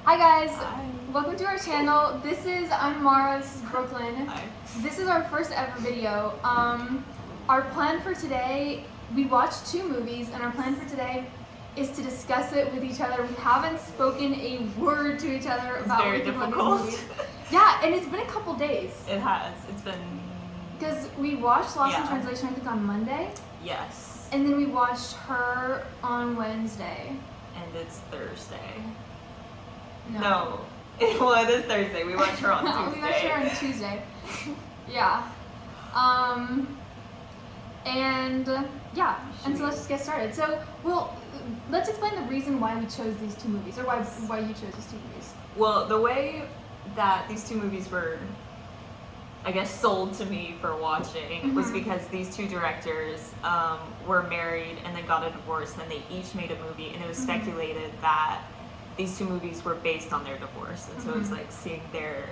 Hi guys, Hi. welcome to our channel. I'm Mara, this is Brooklyn. Hi. This is our first ever video. Our plan for today, we watched 2 movies and our plan for today is to discuss it with each other. We haven't spoken a word to each other about Very what we think about difficult. these movies. Yeah, and it's been a couple days. It has. It's been. Because we watched Lost in Yeah. Translation I think on Monday, Yes. and then we watched Her on Wednesday. And it's Thursday. No. No. Well, it is Thursday. We watched her on Tuesday. We watched her on Tuesday. Yeah. And so let's just get started. So, let's explain the reason why we chose these 2 movies, or why you chose these 2 movies. Well, the way that these 2 movies were, I guess, sold to me for watching was because these 2 directors were married and then got a divorce, and then they each made a movie, and it was speculated that these 2 movies were based on their divorce, and so it was like seeing their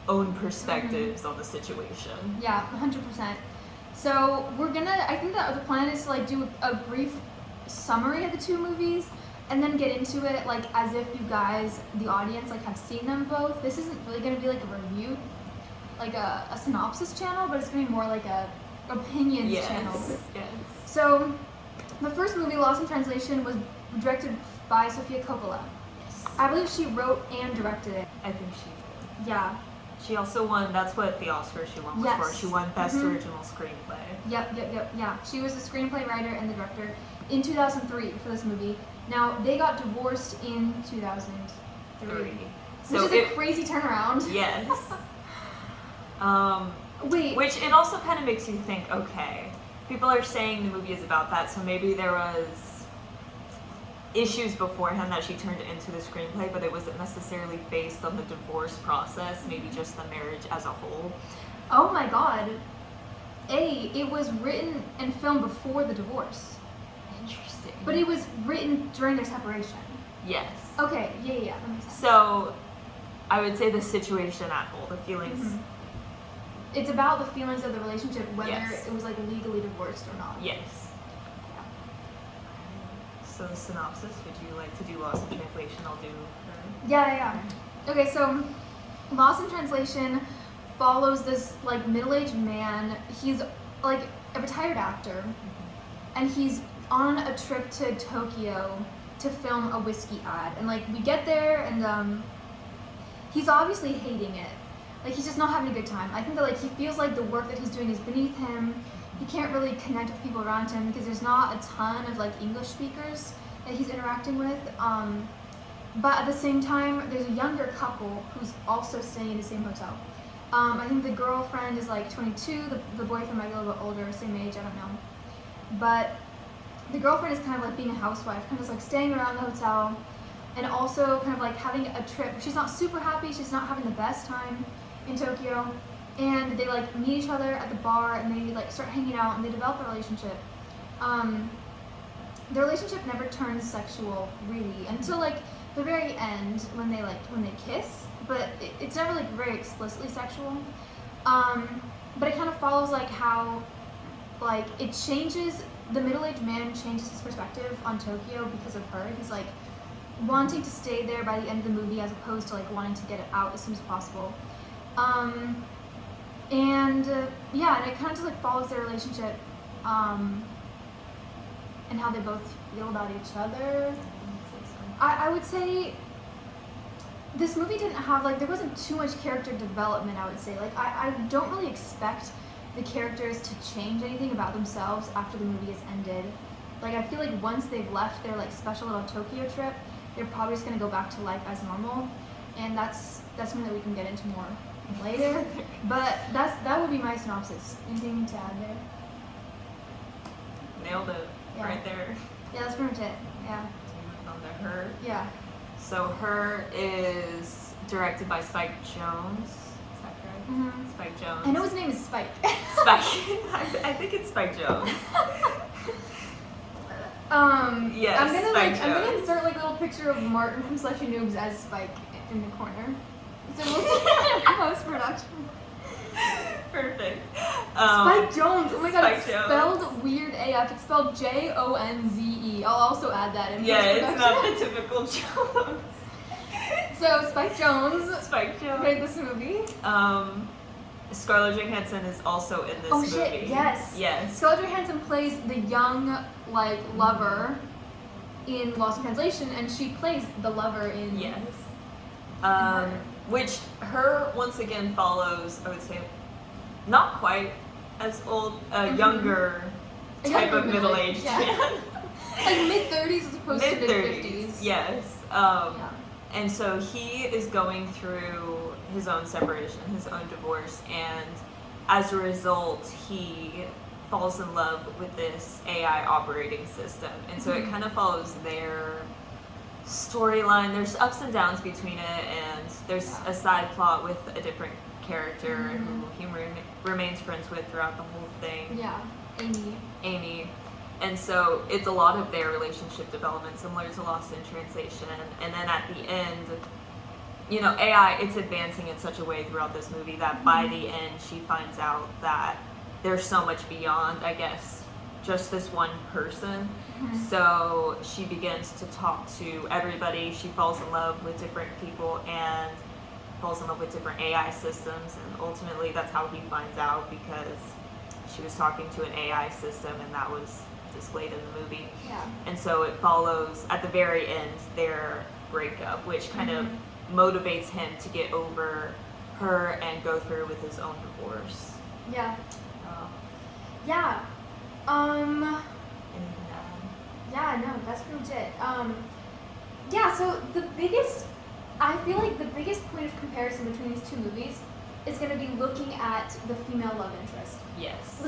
own perspectives on the situation. Yeah, 100%. So I think that the plan is to like do a brief summary of the 2 movies, and then get into it like as if you guys, the audience, like have seen them both. This isn't really going to be like a review, like a synopsis channel, but it's going to be more like a opinions channel. Yes. So the first movie, Lost in Translation, was directed by Sofia Coppola. I believe she wrote and directed it. I think she did. Yeah. She also won, that's what the Oscar she won was for. She won Best Original Screenplay. Yep, yeah. She was the screenplay writer and the director in 2003 for this movie. Now, they got divorced in 2003. Which is a crazy turnaround. Yes. Wait. Which it also kind of makes you think, okay, people are saying the movie is about that, so maybe there was issues beforehand that she turned into the screenplay, but it wasn't necessarily based on the divorce process, maybe just the marriage as a whole. Oh my god. It was written and filmed before the divorce. Interesting. But it was written during their separation. Yes. Okay, yeah, that makes sense. So, I would say the situation at whole, the feelings. It's about the feelings of the relationship, whether Yes. it was like legally divorced or not. Yes. So the synopsis, would you like to do Lost in Translation? I'll do her. Yeah. Okay, so Lost in Translation follows this like middle-aged man. He's like a retired actor, and he's on a trip to Tokyo to film a whiskey ad. And like we get there, and he's obviously hating it. Like he's just not having a good time. I think that like he feels like the work that he's doing is beneath him. He can't really connect with people around him because there's not a ton of like English speakers that he's interacting with. But at the same time, there's a younger couple who's also staying in the same hotel. I think the girlfriend is like 22, the boyfriend might be a little bit older, same age, I don't know. But the girlfriend is kind of like being a housewife, kind of like staying around the hotel, and also kind of like having a trip. She's not super happy, she's not having the best time in Tokyo. And they like meet each other at the bar, and they like start hanging out, and they develop a relationship. Their relationship never turns sexual really until like the very end when they kiss, but it's never like very explicitly sexual. But it kind of follows like how like it changes. The middle-aged man changes his perspective on Tokyo because of her. He's like wanting to stay there by the end of the movie as opposed to like wanting to get it out as soon as possible. And it kind of just like follows their relationship, and how they both feel about each other. I would say this movie didn't have like, there wasn't too much character development, I would say. Like I don't really expect the characters to change anything about themselves after the movie has ended. Like I feel like once they've left their like special little Tokyo trip, they're probably just gonna go back to life as normal, and that's something that we can get into more later. But that would be my synopsis. Anything to add there? Nailed it. Yeah. Right there. Yeah, that's pretty much it. Yeah. On to Her. Yeah. So Her is directed by Spike Jones. Is that correct? Spike Jones. I know his name is Spike. Spike. I think it's Spike Jones. Yes, I'm gonna insert like a little picture of Martin from Slushy Noobs as Spike in the corner. So we'll see post production. Perfect. Spike Jonze. Oh my god, Spike it's Jonze. spelled weird AF. It's spelled Jonze. I'll also add that in. Yeah, it's not post-production. the typical Jones. So Spike Jonze Spike Jonze. made this movie. Scarlett Johansson is also in this Oh movie. shit! Yes. Yes. Scarlett Johansson plays the young like lover in Lost in Translation, and she plays the lover in. Yes. Her. Which her once again follows, I would say, not quite as old, younger A type younger of middle-aged yeah. man. Like mid-30s as opposed to Mid-30s. mid-50s. Yes. Yeah. And so he is going through his own separation, his own divorce, and as a result, he falls in love with this AI operating system. And so it kind of follows their storyline. There's ups and downs between it, and there's a side plot with a different character who he remains friends with throughout the whole thing. Yeah. Amy. And so it's a lot of their relationship development, similar to Lost in Translation. And then at the end, you know, AI, it's advancing in such a way throughout this movie that by the end, she finds out that there's so much beyond, I guess, just this one person. So she begins to talk to everybody. She falls in love with different people and falls in love with different AI systems. And ultimately, that's how he finds out, because she was talking to an AI system, and that was displayed in the movie. Yeah. And so it follows at the very end their breakup, which kind of motivates him to get over her and go through with his own divorce. Yeah. Uh, Yeah. anything to add? Yeah, no, that's pretty much it. Yeah, so I feel like the biggest point of comparison between these two movies is going to be looking at the female love interest. Yes.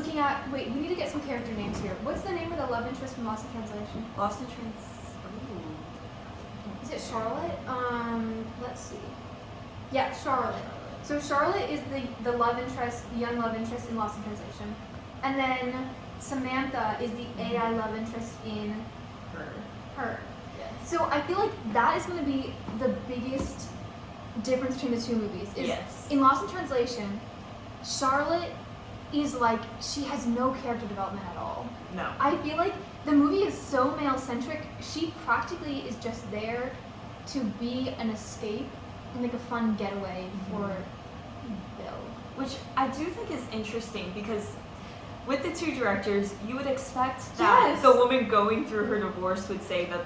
Wait, we need to get some character names here. What's the name of the love interest from Lost in Translation? Lost in Trans. Is it Charlotte? Let's see. Yeah, Charlotte. So Charlotte is the love interest, the young love interest in Lost in Translation. And then Samantha is the AI love interest in her. Yes. So I feel like that is going to be the biggest difference between the two movies. Yes. In Lost in Translation, Charlotte is like, she has no character development at all. No. I feel like the movie is so male-centric, she practically is just there to be an escape and like a fun getaway for Bill. Which I do think is interesting, because with the two directors, you would expect that Yes. the woman going through her divorce would say that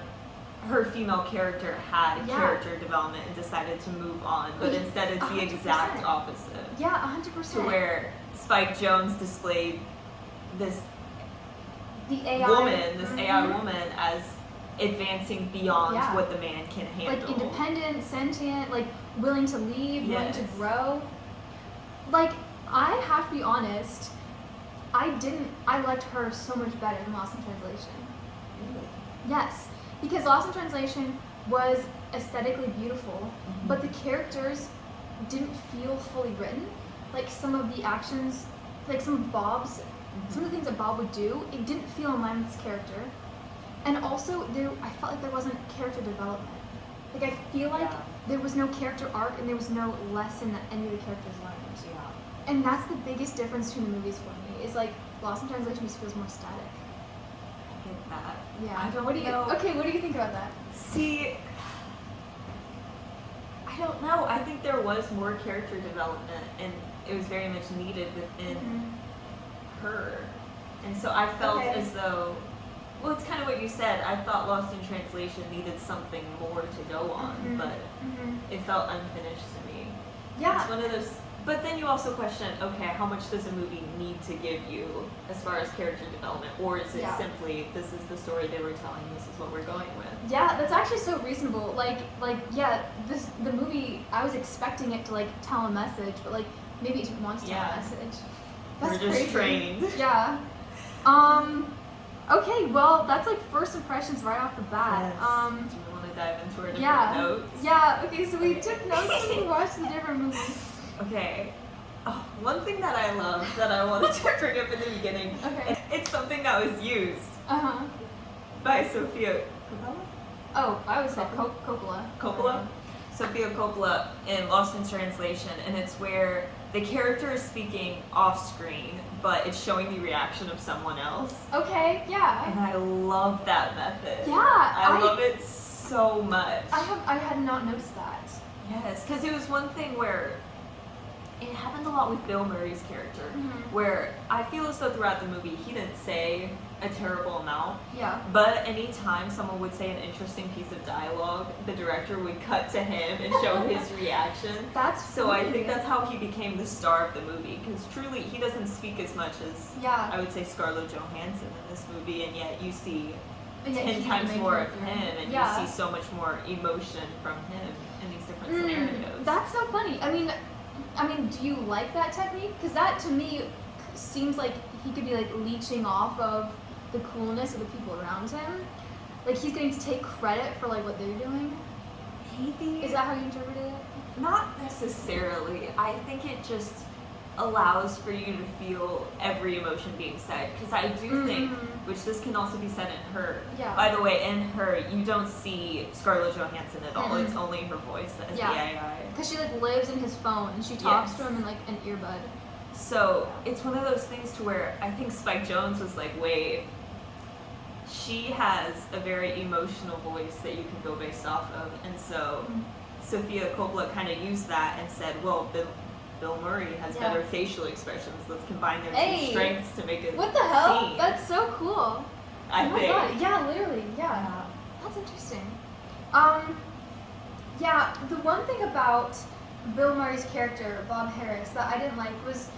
her female character had character development and decided to move on, but instead it's the 100%. exact opposite. Yeah, 100%. To where Spike Jonze displayed this the AI woman, this AI woman, as advancing beyond Yeah. what the man can handle. like independent, sentient, like willing to leave, willing to Yes. grow. Like, I have to be honest, I liked her so much better than Lost in Translation. Yes, because Lost in Translation was aesthetically beautiful, but the characters didn't feel fully written. Like some of the actions, like some of the things that Bob would do, it didn't feel in line with his character. And also, I felt like there wasn't character development. Like, I feel like there was no character arc and there was no lesson that any of the characters learned. Yeah. And that's the biggest difference between the movies for me, is like, Lost in Translation just feels more static. I get that. Yeah. I don't what do you, know. Okay, what do you think about that? See, I don't know. I think there was more character development, and it was very much needed within her. And so I felt as though, well, it's kind of what you said. I thought Lost in Translation needed something more to go on, but it felt unfinished to me. Yeah. It's one of those. But then you also question, okay, how much does a movie need to give you as far as character development, or is it simply, this is the story they were telling, this is what we're going with? Yeah, that's actually so reasonable. The movie, I was expecting it to like tell a message, but like maybe it didn't want to tell a message. That's we're just crazy. trained. Yeah. Okay, well, that's like first impressions right off the bat. Yes. Do you want to dive into our different notes? Yeah. Okay, so we took notes and we watched the different movies. Okay. Oh, one thing that I love that I wanted to bring up in the beginning. Okay. It's something that was used by Sofia Coppola. Oh, I always said Coppola. Coppola? Sofia Coppola in Lost in Translation, and it's where the character is speaking off screen, but it's showing the reaction of someone else. Okay, yeah. And I love that method. Yeah. I love it so much. I had not noticed that. Yes, because it was one thing where it happened a lot with Bill Murray's character, where I feel as though throughout the movie he didn't say a terrible amount. Yeah. But anytime someone would say an interesting piece of dialogue, the director would cut to him and show his reaction. That's so I think that's how he became the star of the movie, because truly he doesn't speak as much as I would say Scarlett Johansson in this movie, and yet you see 10 times more of him, and you see so much more emotion from him in these different scenarios. That's so funny. I mean, do you like that technique? Because that to me seems like he could be like leeching off of the coolness of the people around him. Like he's getting to take credit for like what they're doing. Maybe. Is that how you interpret it? Not necessarily. I think it just allows for you to feel every emotion being said. Because I do think, which this can also be said in Her. Yeah. By the way, in Her, you don't see Scarlett Johansson at all. It's only her voice that is the AI. Because she like lives in his phone and she talks to him in like an earbud. So it's one of those things to where I think Spike Jonze was like, wait, she has a very emotional voice that you can go based off of. And so Sofia Coppola kind of used that and said, well, Bill Murray has better facial expressions. Let's combine their two strengths to make it What the hell? scene. That's so cool. I think. God. Yeah, literally. Yeah. That's interesting. Yeah, the one thing about Bill Murray's character, Bob Harris, that I didn't like was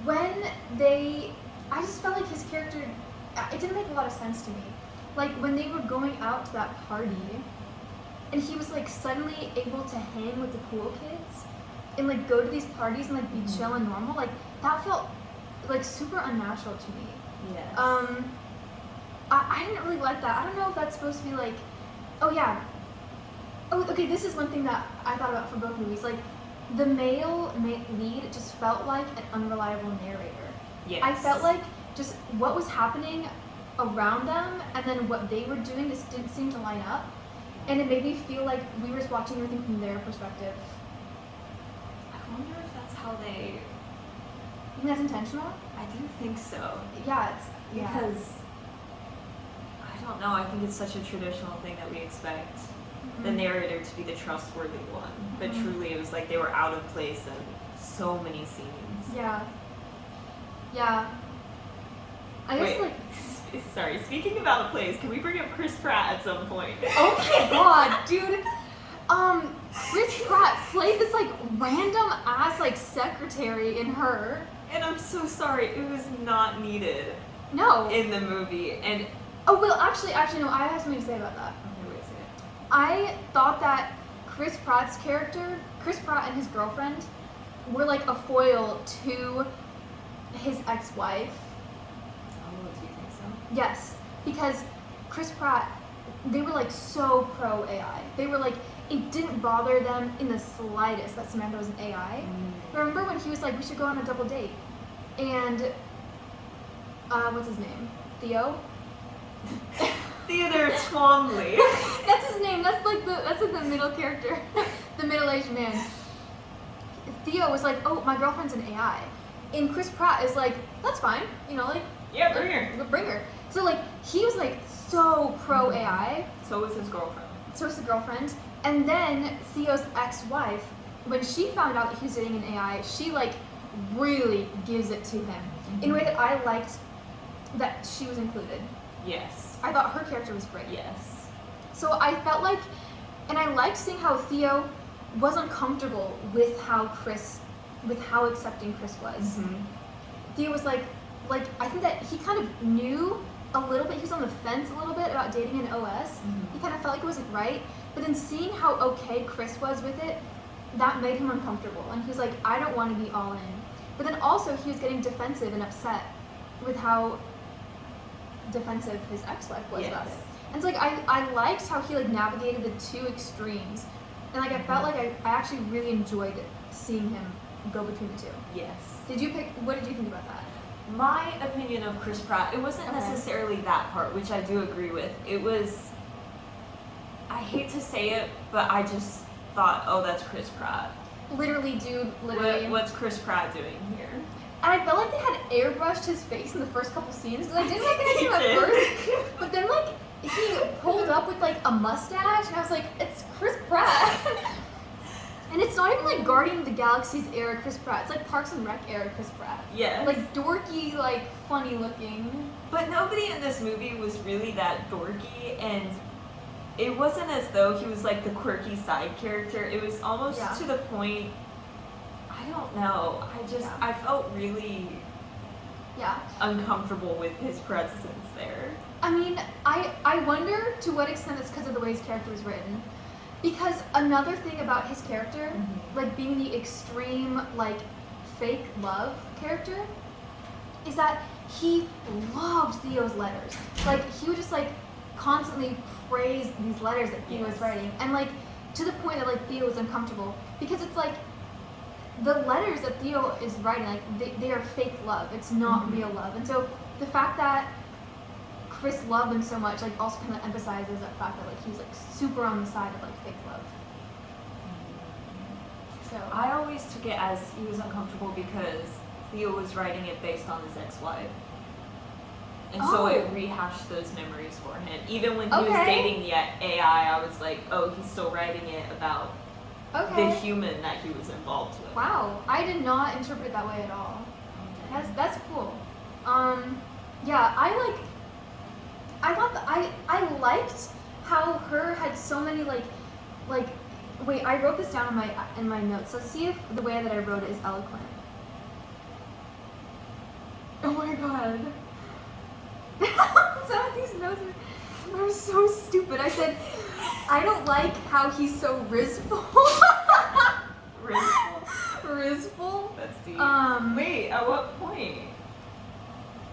when I just felt like his character, it didn't make a lot of sense to me. Like when they were going out to that party and he was like suddenly able to hang with the cool kids and like go to these parties and like be chill and normal, like that felt like super unnatural to me. Yes. I didn't really like that. I don't know if that's supposed to be like, okay, this is one thing that I thought about for both movies. Like, the male lead just felt like an unreliable narrator. Yes. I felt like just what was happening around them and then what they were doing just didn't seem to line up. And it made me feel like we were just watching everything from their perspective. I wonder if that's how they... You think that's intentional? I do think so. Yeah, it's... Because... I don't know, I think it's such a traditional thing that we expect the narrator to be the trustworthy one. But truly it was like they were out of place in so many scenes. Yeah. Yeah. I guess like... Sorry, speaking of out of place, can we bring up Chris Pratt at some point? Oh my god, dude. Chris Pratt played this like random ass like secretary in Her. And I'm so sorry, it was not needed. No. In the movie. And oh well, actually no, I have something to say about that. okay, wait a second. I thought that Chris Pratt and his girlfriend were like a foil to his ex-wife. Oh, do you think so? Yes, because Chris Pratt, they were like so pro AI. They were like, it didn't bother them in the slightest that Samantha was an AI. Remember when he was like, we should go on a double date? And, what's his name? Theo? Theodore Twombly. That's his name. That's like the middle character, the middle-aged man. Theo was like, "Oh, my girlfriend's an AI," and Chris Pratt is like, "That's fine, you know, like yeah, bring her. Bring her." So like he was like so pro AI. So was his girlfriend. So was the girlfriend, and then Theo's ex-wife, when she found out that he was dating an AI, she like really gives it to him in a way that I liked that she was included. Yes. I thought her character was great. Yes. So I felt like, and I liked seeing how Theo was uncomfortable with how accepting Chris was. Theo was like I think that he kind of knew a little bit, he was on the fence a little bit about dating an OS. He kind of felt like it wasn't right, but then seeing how okay Chris was with it, that made him uncomfortable. And he was like, I don't want to be all in. But then also he was getting defensive and upset with how defensive his ex-wife was about it. And so like I liked how he like navigated the two extremes, and like I felt like I actually really enjoyed seeing him go between the two. Yes. What did you think about that? My opinion of Chris Pratt, it wasn't necessarily that part, which I do agree with. It was, I hate to say it, but I just thought, oh, that's Chris Pratt. Literally, dude, literally. What's Chris Pratt doing here? And I felt like they had airbrushed his face in the first couple scenes, because I didn't recognize him at first. But then, like, he pulled up with, like, a mustache, and I was like, it's Chris Pratt. even like Guardian of the Galaxy's era Chris Pratt. It's like Parks and Rec era Chris Pratt. Yes. Like dorky, like funny looking. But nobody in this movie was really that dorky, and it wasn't as though he was like the quirky side character. It was almost to the point, I don't know, I felt really uncomfortable with his presence there. I mean, I wonder to what extent it's because of the way his character was written. Because another thing about his character, like being the extreme, like, fake love character, is that he loved Theo's letters. Like, he would just, like, constantly praise these letters that Theo was writing. And, like, to the point that, like, Theo was uncomfortable. Because it's, like, the letters that Theo is writing, like, they are fake love. It's not real love. And so the fact that Chris loved him so much, like, also kind of emphasizes that fact that, like, he's, like, super on the side of, like, fake love. So I always took it as he was uncomfortable because Theo was writing it based on his ex-wife. And so it rehashed those memories for him. Even when he was dating the AI, I was like, oh, he's still writing it about the human that he was involved with. Wow, I did not interpret it that way at all. Okay. That's cool. Yeah, I thought that I liked how her had so many like wait, I wrote this down in my notes. Let's see if the way that I wrote it is eloquent. Oh my god. Some of these notes are so stupid. I said, I don't like how he's so rizful. Rizful? Rizful? That's deep. Wait, at what point?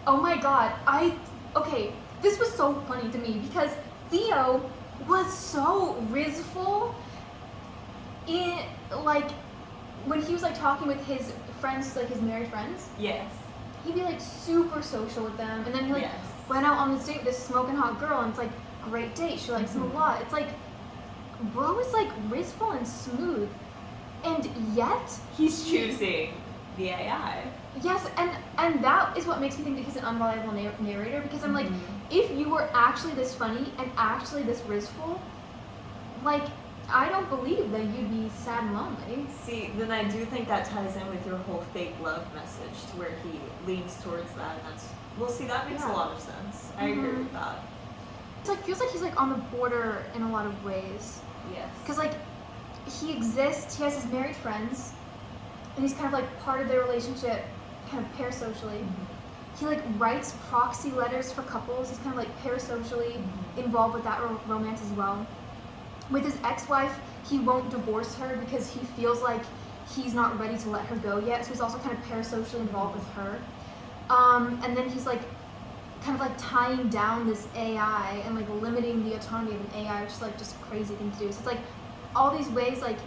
Oh my god, okay, this was so funny to me because Theo was so rizful in, like, when he was, like, talking with his friends, like, his married friends. Yes. He'd be, like, super social with them, and then he, like, went out on this date with this smoking hot girl, and it's, like, great date, she likes him a lot. It's, like, bro is, like, rizful and smooth, and yet he's choosing the AI. Yes, and that is what makes me think that he's an unreliable narrator, because I'm like, if you were actually this funny and actually this rizful, like, I don't believe that you'd be sad and lonely. See, then I do think that ties in with your whole fake love message to where he leans towards that, and that's, well, see, that makes a lot of sense. I agree with that. It's like, feels like he's like on the border in a lot of ways. Yes. Because like, he exists, he has his married friends, and he's kind of like part of their relationship, kind of parasocially. He like writes proxy letters for couples. He's kind of like parasocially involved with that romance as well. With his ex-wife, he won't divorce her because he feels like he's not ready to let her go yet. So he's also kind of parasocially involved with her. And then he's like kind of like tying down this AI and like limiting the autonomy of an AI, which is like just a crazy thing to do. So it's like all these ways, like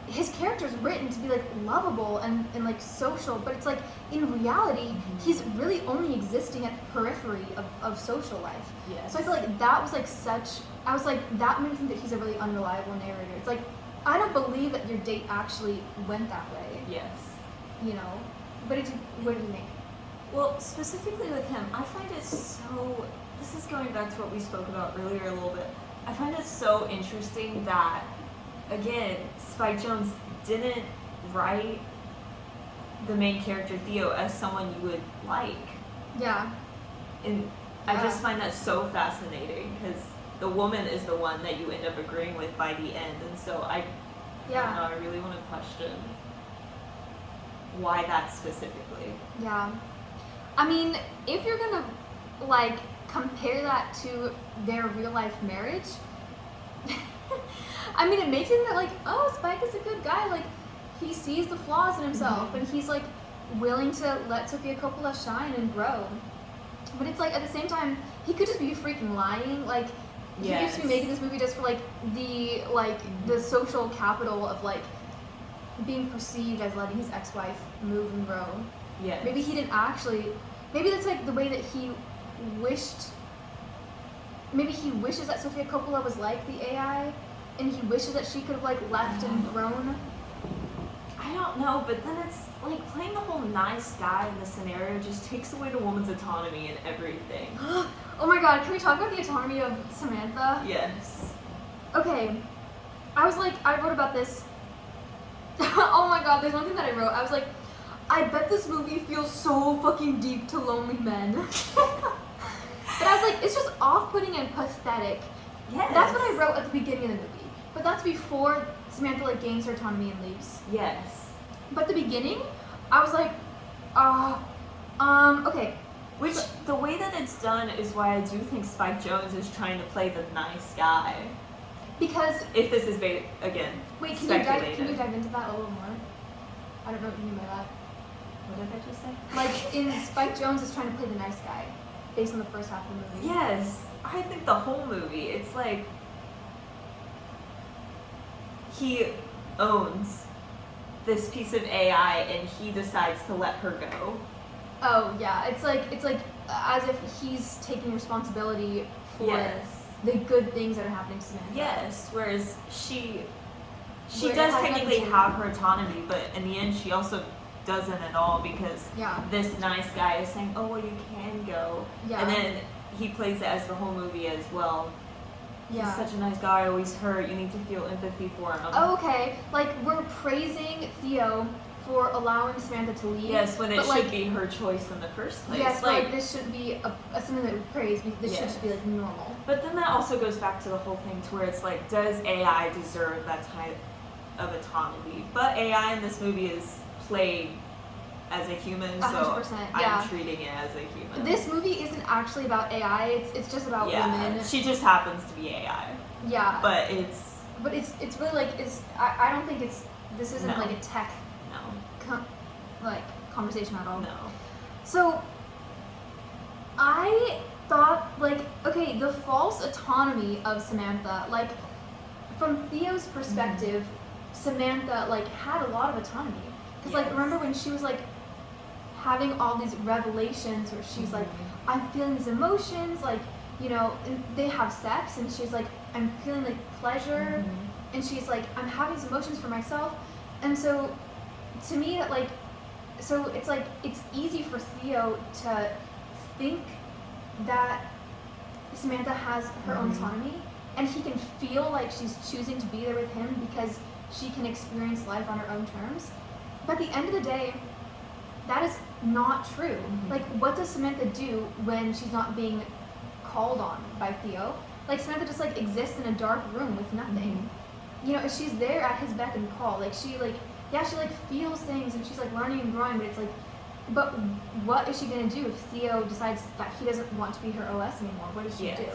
his character's written to be like lovable and like social, but it's like in reality he's really only existing at the periphery of social life. Yes. So I feel like that was like I was like, that made me think that he's a really unreliable narrator. It's like, I don't believe that your date actually went that way. Yes. You know? What did you think? Well, specifically with him, I find it so, this is going back to what we spoke about earlier a little bit. I find it so interesting that, again, Spike Jonze didn't write the main character Theo as someone you would like. Yeah. And I just find that so fascinating because the woman is the one that you end up agreeing with by the end, and so I don't know, I really want to question why that specifically. Yeah. I mean, if you're gonna like compare that to their real life marriage, I mean, it makes it that like, oh, Spike is a good guy, like he sees the flaws in himself and he's like willing to let Sofia Coppola shine and grow. But it's like at the same time, he could just be freaking lying, like he could just be making this movie just for like the social capital of like being perceived as letting his ex-wife move and grow. Yeah. Maybe he didn't actually. Maybe that's like the way that he wished. Maybe he wishes that Sofia Coppola was like the AI, and he wishes that she could have like left and grown. I don't know, but then it's like playing the whole nice guy in the scenario just takes away the woman's autonomy and everything. Oh my god, can we talk about the autonomy of Samantha? Yes. Okay, I wrote about this Oh my god, there's one thing that I wrote. I was like, I bet this movie feels so fucking deep to lonely men. But I was like, it's just off-putting and pathetic. Yes. That's what I wrote at the beginning of the movie. But that's before Samantha like gains her autonomy and leaves. Yes. But the beginning, I was like, okay. Which, the way that it's done is why I do think Spike Jonze is trying to play the nice guy. Because if this is again, wait, can you dive into that a little more? I don't know what you mean by that. What did I just say? Like in Spike Jonze is trying to play the nice guy, based on the first half of the movie. Yes, I think the whole movie, it's like he owns this piece of AI and he decides to let her go. Oh yeah, it's like as if he's taking responsibility for the good things that are happening to Samantha. Yes, whereas she Where does it has technically nothing to have her autonomy, but in the end she also doesn't at all because this nice guy is saying, oh well, you can go. Yeah. And then he plays it as the whole movie as well. Yeah. He's such a nice guy, always hurt, you need to feel empathy for him. Oh, okay. Like, we're praising Theo for allowing Samantha to leave. Yes, when it should like, be her choice in the first place. Yes, like this shouldn't be something that we praise. This should just be like normal. But then that also goes back to the whole thing to where it's like, does AI deserve that type of autonomy? But AI in this movie is played as a human, so 100%, yeah. I'm treating it as a human. This movie isn't actually about AI. It's just about women. She just happens to be AI. Yeah. But it's really like I don't think this isn't like a tech conversation at all. No. So I thought like, okay, the false autonomy of Samantha, like from Theo's perspective, Samantha like had a lot of autonomy. Because like remember when she was like having all these revelations where she's like, I'm feeling these emotions, like, you know, and they have sex and she's like, I'm feeling like pleasure, and she's like, I'm having these emotions for myself. And so to me that like, so it's like it's easy for Theo to think that Samantha has her own autonomy and he can feel like she's choosing to be there with him because she can experience life on her own terms. But at the end of the day, that is not true. Like, what does Samantha do when she's not being called on by Theo? Like, Samantha just like exists in a dark room with nothing. You know, she's there at his beck and call. Like, she like feels things and she's like learning and growing, but it's like, but what is she gonna do if Theo decides that he doesn't want to be her OS anymore? What does she do?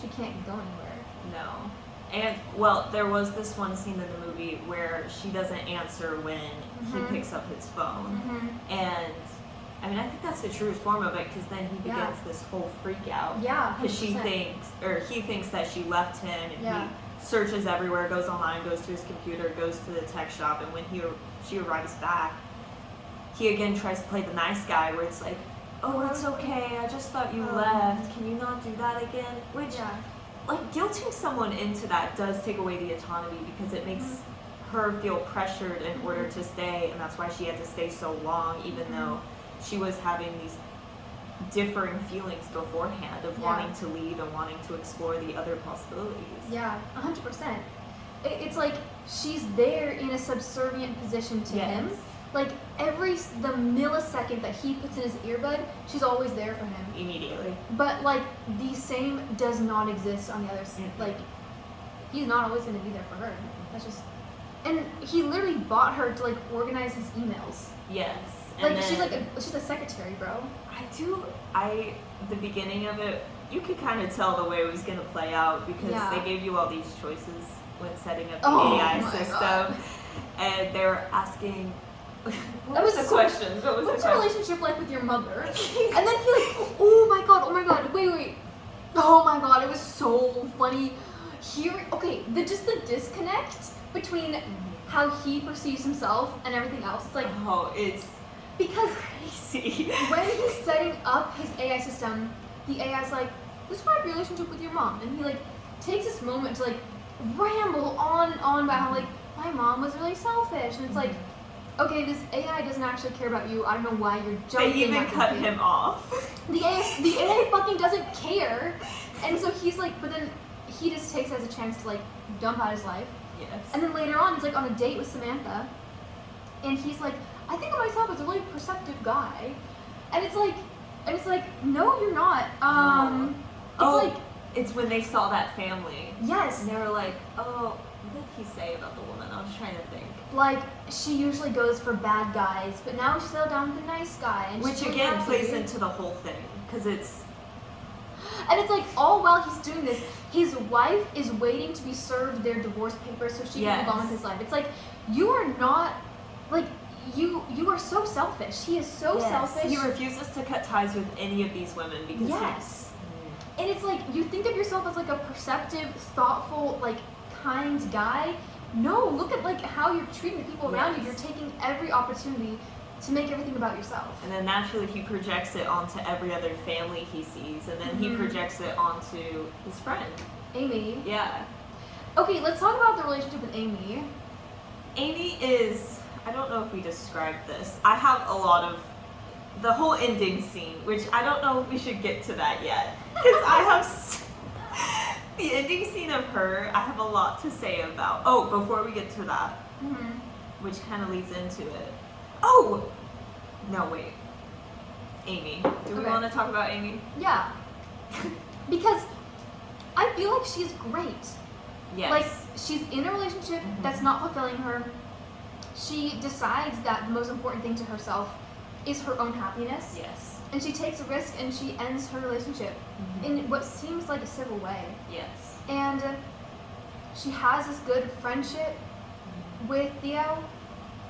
She can't go anywhere. No. And, well, there was this one scene in the movie where she doesn't answer when he picks up his phone. And, I mean, I think that's the truest form of it because then he begins this whole freak out. Yeah, because he thinks that she left him and he searches everywhere, goes online, goes to his computer, goes to the tech shop, and when she arrives back, he again tries to play the nice guy where it's like, oh, it's okay, I just thought you left, can you not do that again? Which, like, guilting someone into that does take away the autonomy because it makes her feel pressured in order to stay, and that's why she had to stay so long, even though she was having these differing feelings beforehand of wanting to leave and wanting to explore the other possibilities. Yeah, 100%. It's like she's there in a subservient position to him. Like the millisecond that he puts in his earbud, she's always there for him. Immediately. But like the same does not exist on the other side. Like he's not always going to be there for her. That's just, and he literally bought her to like organize his emails. Yes. Like she's a secretary, bro. The beginning of it, you could kind of tell the way it was going to play out because they gave you all these choices when setting up the AI system. God. And they were asking, what was the question? What's your relationship like with your mother? And then he like, oh my god, wait. Oh my god, it was so funny. Just the disconnect between how he perceives himself and everything else. It's like, it's because crazy. When he's setting up his AI system, the AI's like, describe your relationship with your mom. And he like takes this moment to like ramble on about how like my mom was really selfish. And it's like, okay, this AI doesn't actually care about you. I don't know why you're jumping. They even cut him off. The AI fucking doesn't care. And so he's like, but then he just takes it as a chance to like dump out his life. Yes. And then later on, he's like on a date with Samantha, and he's like, I think of myself as a really perceptive guy, and it's like, no, you're not. It's when they saw that family. Yes. And they were like, oh, what did he say about the woman? I was trying to think. Like, she usually goes for bad guys, but now she settled down with a nice guy. And which she's really again happy. plays into the whole thing, because it's... And it's like, all while he's doing this, his wife is waiting to be served their divorce papers so she can move on with his life. It's like, you are not, like, you are so selfish. He is so selfish. He refuses to cut ties with any of these women because and it's like, you think of yourself as like a perceptive, thoughtful, like, kind guy. No, look at like how you're treating the people around you. You're taking every opportunity to make everything about yourself. And then naturally he projects it onto every other family he sees, and then he projects it onto his friend. Amy. Yeah. Okay, let's talk about the relationship with Amy. Amy is, I don't know if we described this. I have a lot of the whole ending scene, which I don't know if we should get to that yet. Because I have the ending scene of her, I have a lot to say about. Oh, before we get to that, which kind of leads into it. Oh! No, wait. Amy. Do we want to talk about Amy? Yeah. Because I feel like she's great. Yes. Like, she's in a relationship that's not fulfilling her. She decides that the most important thing to herself is her own happiness. Yes. And she takes a risk and she ends her relationship in what seems like a civil way. Yes. And she has this good friendship with Theo,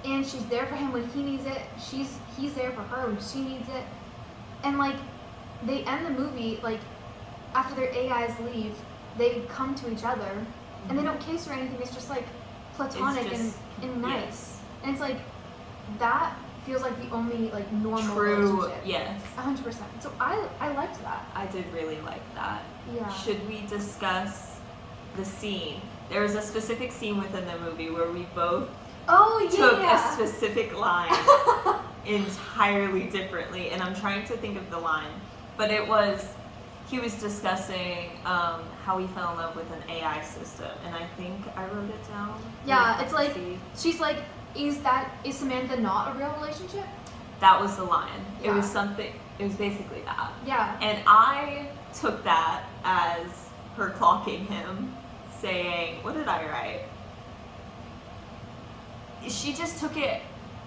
and she's there for him when he needs it. He's there for her when she needs it. And like, they end the movie, like, after their AIs leave, they come to each other and they don't kiss or anything. It's just like platonic and nice. Yes. And it's like, that feels like the only like normal True. relationship. Yes. 100%. So I liked that. I did really like that. Yeah. Should we discuss the scene? There was a specific scene within the movie where we both took a specific line entirely differently, and I'm trying to think of the line, but it was, he was discussing how he fell in love with an AI system, and I think I wrote it down. Yeah, it's like, she's like, is Samantha not a real relationship? That was the line. Yeah. It was something, it was basically that. Yeah. And I took that as her clocking him, saying, what did I write? She just took it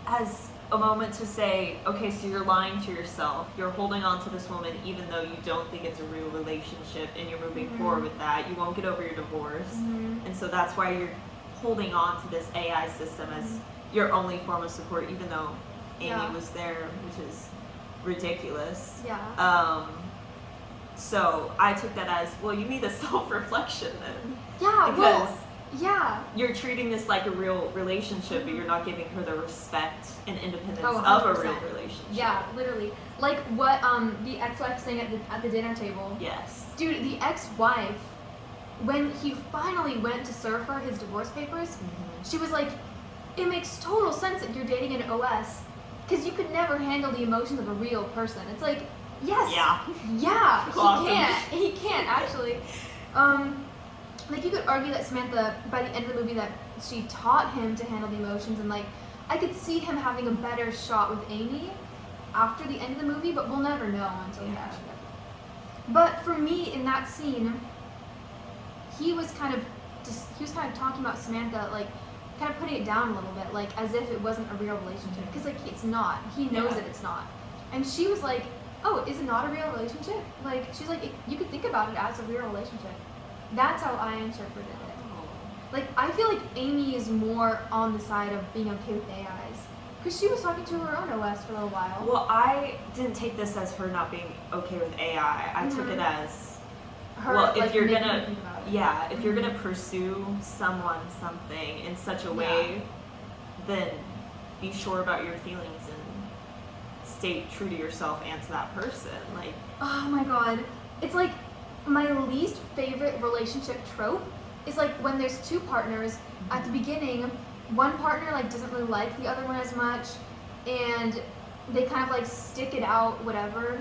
as a moment to say, okay, so you're lying to yourself. You're holding on to this woman even though you don't think it's a real relationship, and you're moving forward with that. You won't get over your divorce. And so that's why you're holding on to this AI system as your only form of support, even though Amy was there, which is ridiculous. Yeah. So I took that as, well, you need a self-reflection then. Yeah, because yeah. You're treating this like a real relationship, but you're not giving her the respect and independence of 100%. a real relationship. Yeah, literally. Like what the ex-wife saying at the dinner table. Yes. Dude, the ex-wife, when he finally went to serve her his divorce papers, she was like, it makes total sense that you're dating an OS, because you could never handle the emotions of a real person. It's like, yes. Yeah, Awesome. He can't actually. Like, you could argue that Samantha, by the end of the movie, that she taught him to handle the emotions, and like, I could see him having a better shot with Amy after the end of the movie, but we'll never know until he actually does it. But for me, in that scene, he was kind of talking about Samantha, like, kind of putting it down a little bit, like, as if it wasn't a real relationship, because like, it's not. He knows that it's not. And she was like, oh, is it not a real relationship? Like, she's like, you could think about it as a real relationship. That's how I interpreted it. Like, I feel like Amy is more on the side of being okay with AIs, because she was talking to her own OS for a little while. Well, I didn't take this as her not being okay with AI. I took it as her, well, if like, you're making gonna, her think about it. if you're gonna pursue something in such a way, then be sure about your feelings and stay true to yourself and to that person. Like, oh my god, it's like my least favorite relationship trope is like when there's two partners at the beginning, one partner like doesn't really like the other one as much, and they kind of like stick it out, whatever.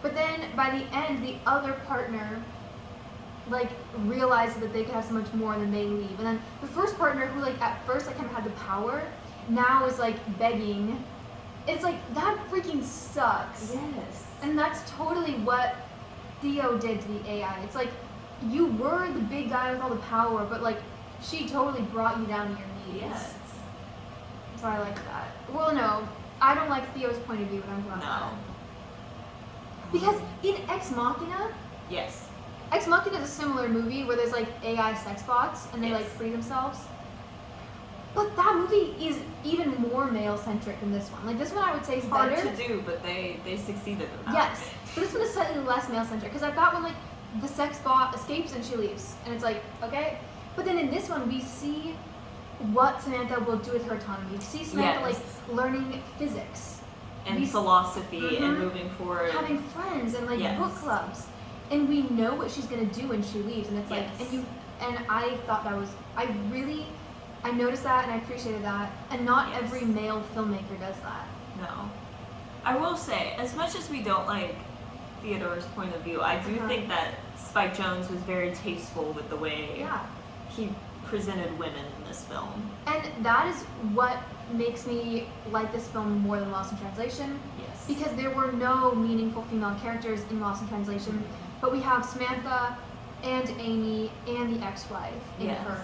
But then by the end, the other partner like realizes that they could have so much more, and then they leave. And then the first partner, who like at first like kind of had the power, now is like begging. It's like that freaking sucks. Yes. And that's totally what Theo did to the AI. It's like you were the big guy with all the power, but like she totally brought you down to your knees. Yes. So I like that. Well, no, I don't like Theo's point of view, but I'm glad. No. Because in Ex Machina, Yes. Ex Machina is a similar movie where there's like AI sex bots and they Yes. like free themselves. But that movie is even more male centric than this one. Like this one I would say is Hard better. to do, but they succeeded in that. Yes, but this one is slightly less male centric because I thought when like the sex bot escapes and she leaves, and it's like okay. But then in this one we see what Samantha will do with her autonomy. We see Samantha Yes. like learning physics And We- philosophy and Mhm. moving forward. having friends and like Yes. book clubs, and we know what she's gonna do when she leaves, and it's like Yes. and I thought that was I noticed that and I appreciated that, and not Yes. every male filmmaker does that. No. I will say, as much as we don't like Theodore's point of view, I do Uh-huh. think that Spike Jonze was very tasteful with the way Yeah, he presented women in this film. and that is what makes me like this film more than Lost in Translation, Yes. because there were no meaningful female characters in Lost in Translation, but we have Samantha and Amy and the ex-wife in Yes. her.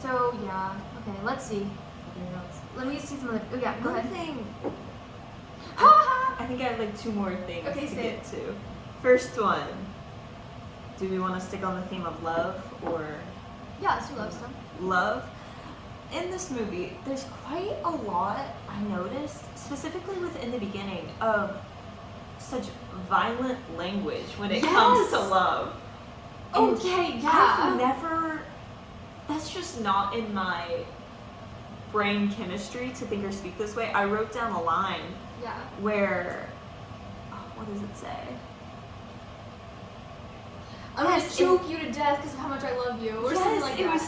So yeah, okay, let's see. Let me see some other. Oh yeah, go One ahead. thing, Ha ha! I think I have like two more things Okay, to say get to. First one, do we want to stick on the theme of love or Yeah, let's do love stuff. love? In this movie, there's quite a lot I noticed, specifically within the beginning, of such violent language when it comes to Yes! love. And Okay, I've yeah. never, that's just not in my brain chemistry to think or speak this way. I wrote down a line Yeah. where, what does it say? I'm gonna Yes, choke you to death because of how much I love you, or yes, something like it that. was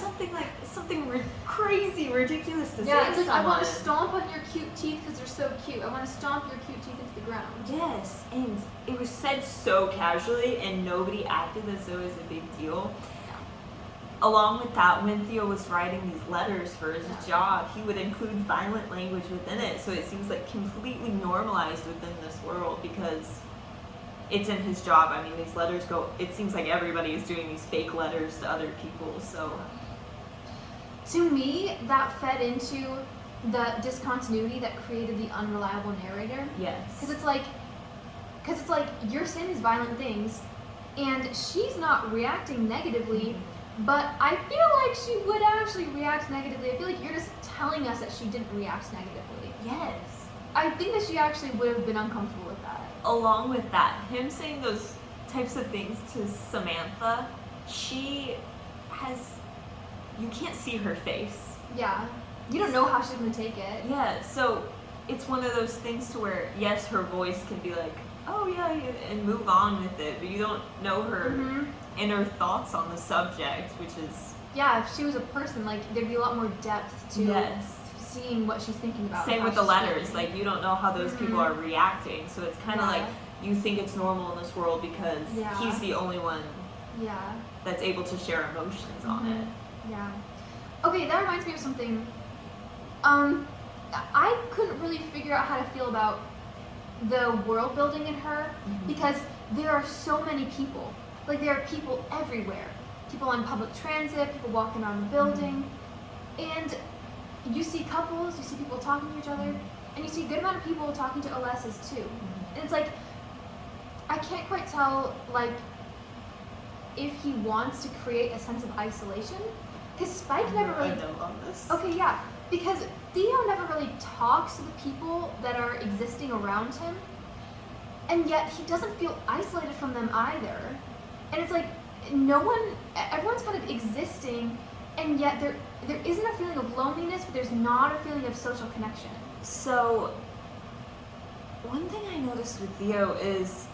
something crazy, ridiculous to say. Yeah, it's to like I want to someone. stomp on your cute teeth because they're so cute. I want to stomp your cute teeth into the ground. Yes, and it was said so casually, and nobody acted as though it was a big deal. Along with that, when Theo was writing these letters for his job, he would include violent language within it, so it seems like completely normalized within this world because it's in his job. I mean, these letters go, it seems like everybody is doing these fake letters to other people, so. To me, that fed into the discontinuity that created the unreliable narrator. Yes. Because it's like you're saying these violent things, and she's not reacting negatively, but I feel like she would actually react negatively. I feel like you're just telling us that she didn't react negatively. Yes. I think that she actually would have been uncomfortable with that. Along with that, him saying those types of things to Samantha, you can't see her face. Yeah. You don't know how she's gonna take it. Yeah, so it's one of those things to where, yes, her voice can be like, oh yeah, and move on with it, but you don't know her Mm-hmm. inner thoughts on the subject, which is, Yeah, if she was a person, like there'd be a lot more depth to yes. seeing what she's thinking about. Same how with the she's letters, feeling. like you don't know how those people Mhm. are reacting, so it's kind of Yeah. like you think it's normal in this world because Yeah. he's the only one Yeah. that's able to share emotions on Mhm. it. Yeah. Okay, that reminds me of something. I couldn't really figure out how to feel about the world building in her Mhm. because there are so many people. Like there are people everywhere. People on public transit, people walking around the building, and you see couples, you see people talking to each other, and you see a good amount of people talking to OSs too. And it's like I can't quite tell like if he wants to create a sense of isolation, because Spike never I really. know on this. Okay, yeah, because Theo never really talks to the people that are existing around him, and yet he doesn't feel isolated from them either. And it's like everyone's kind of existing, and yet there isn't a feeling of loneliness, but there's not a feeling of social connection. So, one thing I noticed with Theo is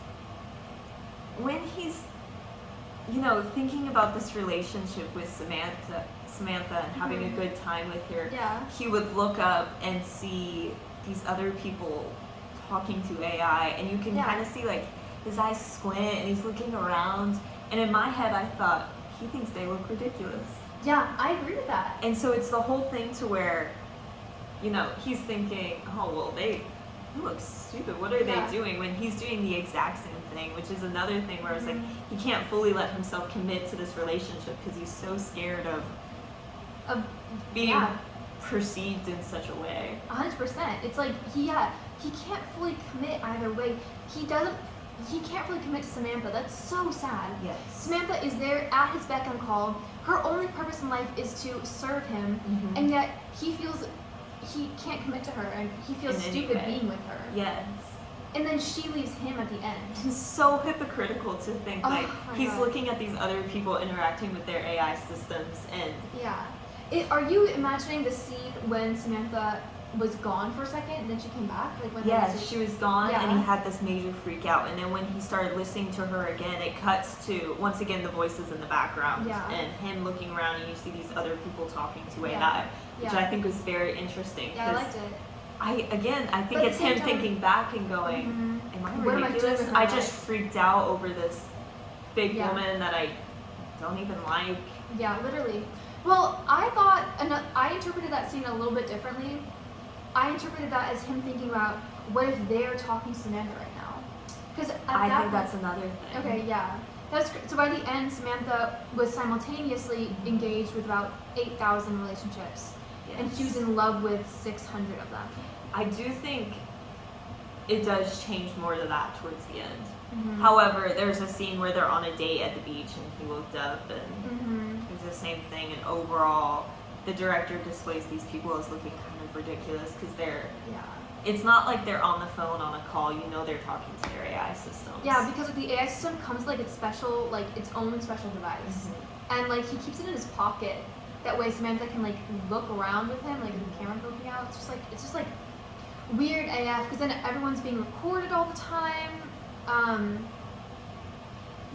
when he's, thinking about this relationship with Samantha and having a Mhm. good time with her, Yeah. he would look up and see these other people talking to AI, and you can Yeah. kind of see like his eyes squint and he's looking around. And in my head, I thought, he thinks they look ridiculous. Yeah, I agree with that. And so it's the whole thing to where, you know, he's thinking, oh, well, they look stupid. What are Yeah. they doing? When he's doing the exact same thing, which is another thing where it's like, he can't fully let himself commit to this relationship because he's so scared of being Yeah. perceived in such a way. 100%. It's like he can't fully commit either way. He can't really commit to Samantha. That's so sad. Yes. Samantha is there at his beck and call. Her only purpose in life is to serve him, Mhm. and yet he feels he can't commit to her, and he feels In any stupid way. being with her. Yes. And then she leaves him at the end. It's so hypocritical to think Oh like my he's God. looking at these other people interacting with their AI systems and Yeah. Are you imagining the scene when Samantha was gone for a second and then she came back? Like when yes, she was gone and he Yeah. had this major freak out, and then when he started listening to her again, it cuts to once again the voices in the background Yeah. and him looking around, and you see these other people talking to AI, Yeah. which Yeah. I think was very interesting. Yeah, I liked it. I think But at the it's same him time- thinking back and going, Mhm. "Am I What am I doing ridiculous? with my I just life?" freaked out over this big Yeah. woman that I don't even like." Yeah, literally. Well, I interpreted that scene a little bit differently. I interpreted that as him thinking about what if they're talking to Samantha right now? Because I think that's another thing. Okay, yeah. So by the end, Samantha was simultaneously engaged with about 8,000 relationships, and she was Yes. in love with 600 of them. I do think it does change more to that towards the end. Mhm. However, there's a scene where they're on a date at the beach and he looked up and Mhm. it was the same thing, and overall the director displays these people as looking kind of ridiculous because Yeah. it's not like they're on the phone on a call, you know, they're talking to their AI systems. Yeah, because the AI system comes with like its own special device, and like he keeps it in his pocket. That way, Samantha can like look around with him, like with the camera poking out. It's just like weird AF, because then everyone's being recorded all the time.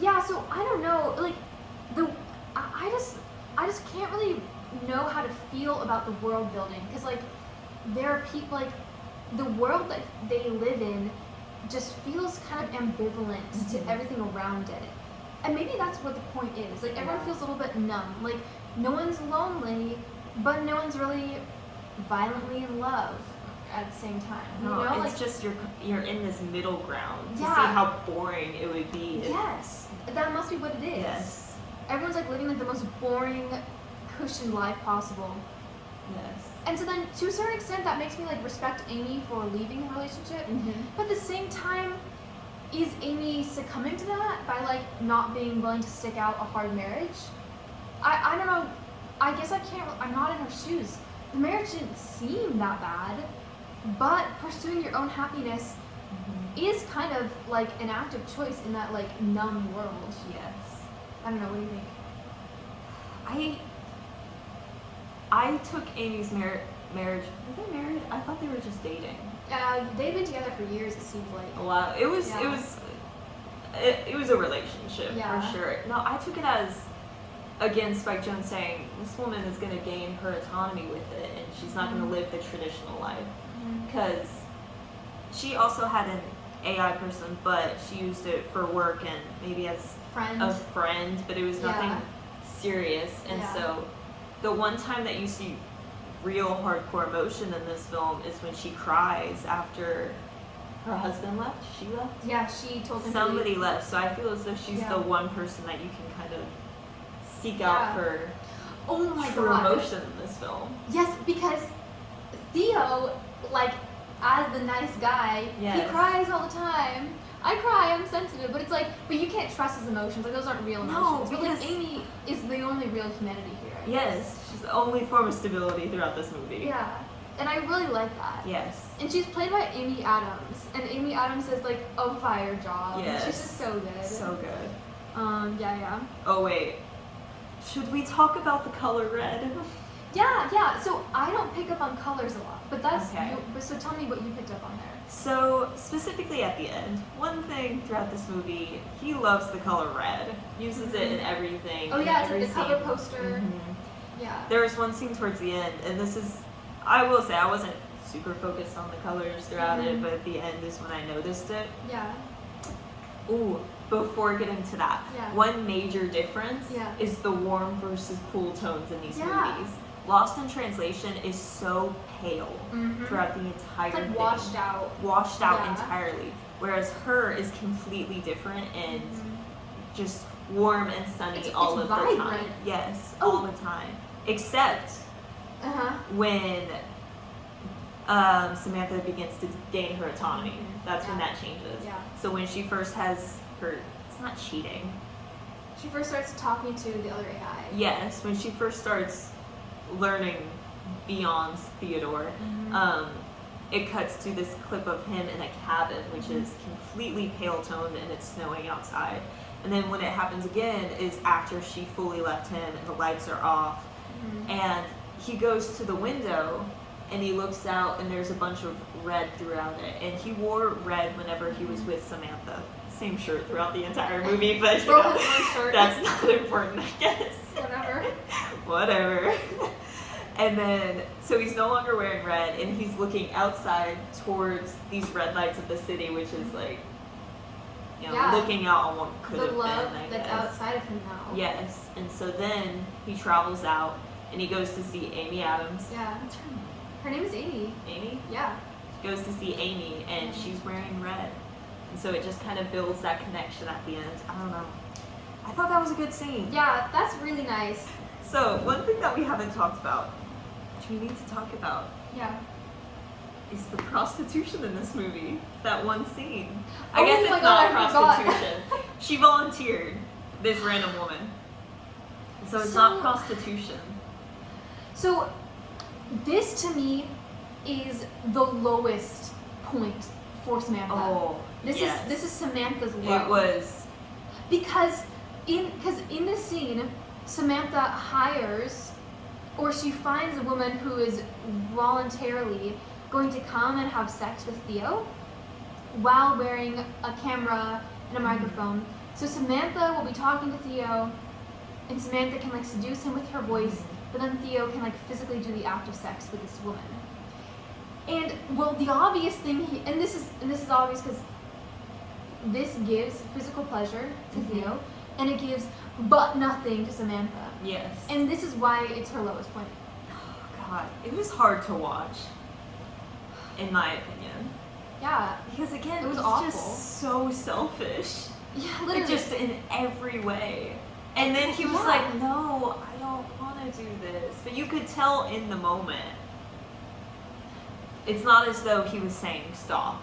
Yeah, so I don't know, like I just can't really know how to feel about the world building, because like there are people, like the world that they live in just feels kind of ambivalent to everything around it, and maybe that's what the point is. Like everyone Yeah. feels a little bit numb, like no one's lonely, but no one's really violently in love at the same time. No, You know, it's like just you're in this middle ground to Yeah. see how boring it would be. yes, that must be what it is. Yes. Everyone's like living like the most boring, cushioned life possible. Yes. And so then, to a certain extent, that makes me like respect Amy for leaving the relationship. But at the same time, is Amy succumbing to that by like not being willing to stick out a hard marriage? I don't know. I guess I'm not in her shoes. The marriage didn't seem that bad, but pursuing your own happiness is kind of like an active choice in that like numb world. Yes. I don't know. What do you think? I took Amy's marriage. Were they married? I thought they were just dating. They've been together for years. It seems like. A while. It was a relationship Yeah. for sure. No, I took it as again Spike Jonze saying this woman is going to gain her autonomy with it, and she's not going to live the traditional life because she also had an AI person, but she used it for work and maybe as Friends. a friend, but it was nothing Yeah. serious. And Yeah. so the one time that you see real hardcore emotion in this film is when she cries after her husband left. She left? Yeah, she told him. Somebody left. So I feel as though she's Yeah. the one person that you can kind of seek Yeah. out for Oh my true god. emotion in this film. Yes, because Theo, like, as the nice guy, he Yes. cries all the time. I cry, I'm sensitive, but it's like, but you can't trust his emotions. Like, those aren't real No, emotions. But like, because- Amy is the only real humanity here. I guess. Yes, she's the only form of stability throughout this movie. Yeah, and I really like that. Yes. And she's played by Amy Adams, and Amy Adams is like a fire job. Yes. She's just so good. So good. Yeah. Oh wait, should we talk about the color red? Yeah. So I don't pick up on colors a lot, but that's Okay. so tell me what you picked up on there. So specifically at the end, one thing throughout this movie, he loves the color red. Uses it in everything. Oh in yeah, it's every like the cover scene. poster. Mhm. Yeah. There was one scene towards the end, and this is, I will say, I wasn't super focused on the colors throughout it, Mhm. but at the end is when I noticed it. Yeah. Ooh, before getting to that, Yeah. one major difference Yeah. is the warm versus cool tones in these Yeah. movies. Lost in Translation is so pale Mhm. throughout the entire It's like thing. washed out. Washed out Yeah. entirely. Whereas her is completely different and Mhm. just warm and sunny It's all of the time. vibrant. Yes, Oh. all the time. Except Uh-huh. when Samantha begins to gain her autonomy. Mhm. That's when Yeah. that changes. Yeah. So when she first has her, it's not cheating. She first starts talking to the other AI. Yes, when she first starts learning beyond Theodore, Mhm. it cuts to this clip of him in a cabin, which Mhm. is completely pale toned and it's snowing outside. And then when it happens again is after she fully left him and the lights are off. Mhm. And he goes to the window and he looks out and there's a bunch of red throughout it. And he wore red whenever he was with Samantha. Same shirt throughout the entire movie, but you Bro know, has one shirt. that's not important, I guess. Whatever. Whatever. And then, so he's no longer wearing red and he's looking outside towards these red lights of the city, which is like, you know, Yeah. looking out on what could The have love been, I that's guess. outside of him now. Yes, and so then he travels out and he goes to see Amy Adams. Yeah. What's her name? Her name is Amy. Amy? Yeah. He goes to see Amy and she's wearing red. And so it just kind of builds that connection at the end. I don't know. I thought that was a good scene. Yeah, that's really nice. So, one thing that we haven't talked about, which we need to talk about, Yeah. is the prostitution in this movie. That one scene. I Oh guess my it's God, not I forgot. prostitution. She volunteered, this random woman. So it's not prostitution. So, this to me is the lowest point for Samantha. Oh, This yes. is Samantha's low. It was. because in this scene, Samantha hires, or she finds a woman who is voluntarily going to come and have sex with Theo while wearing a camera and a microphone. So Samantha will be talking to Theo, and Samantha can like seduce him with her voice, but then Theo can like physically do the act of sex with this woman. And well, the obvious thing, and this is obvious because this gives physical pleasure to Theo, and it gives but nothing to Samantha. Yes. And this is why it's her lowest point. Oh, God. It was hard to watch, in my opinion. Yeah. Because again, It was he's awful. just so selfish. Yeah, Like, literally. just in every way. And then he was Yeah. like, no, I don't want to do this. But you could tell in the moment. It's not as though he was saying stop.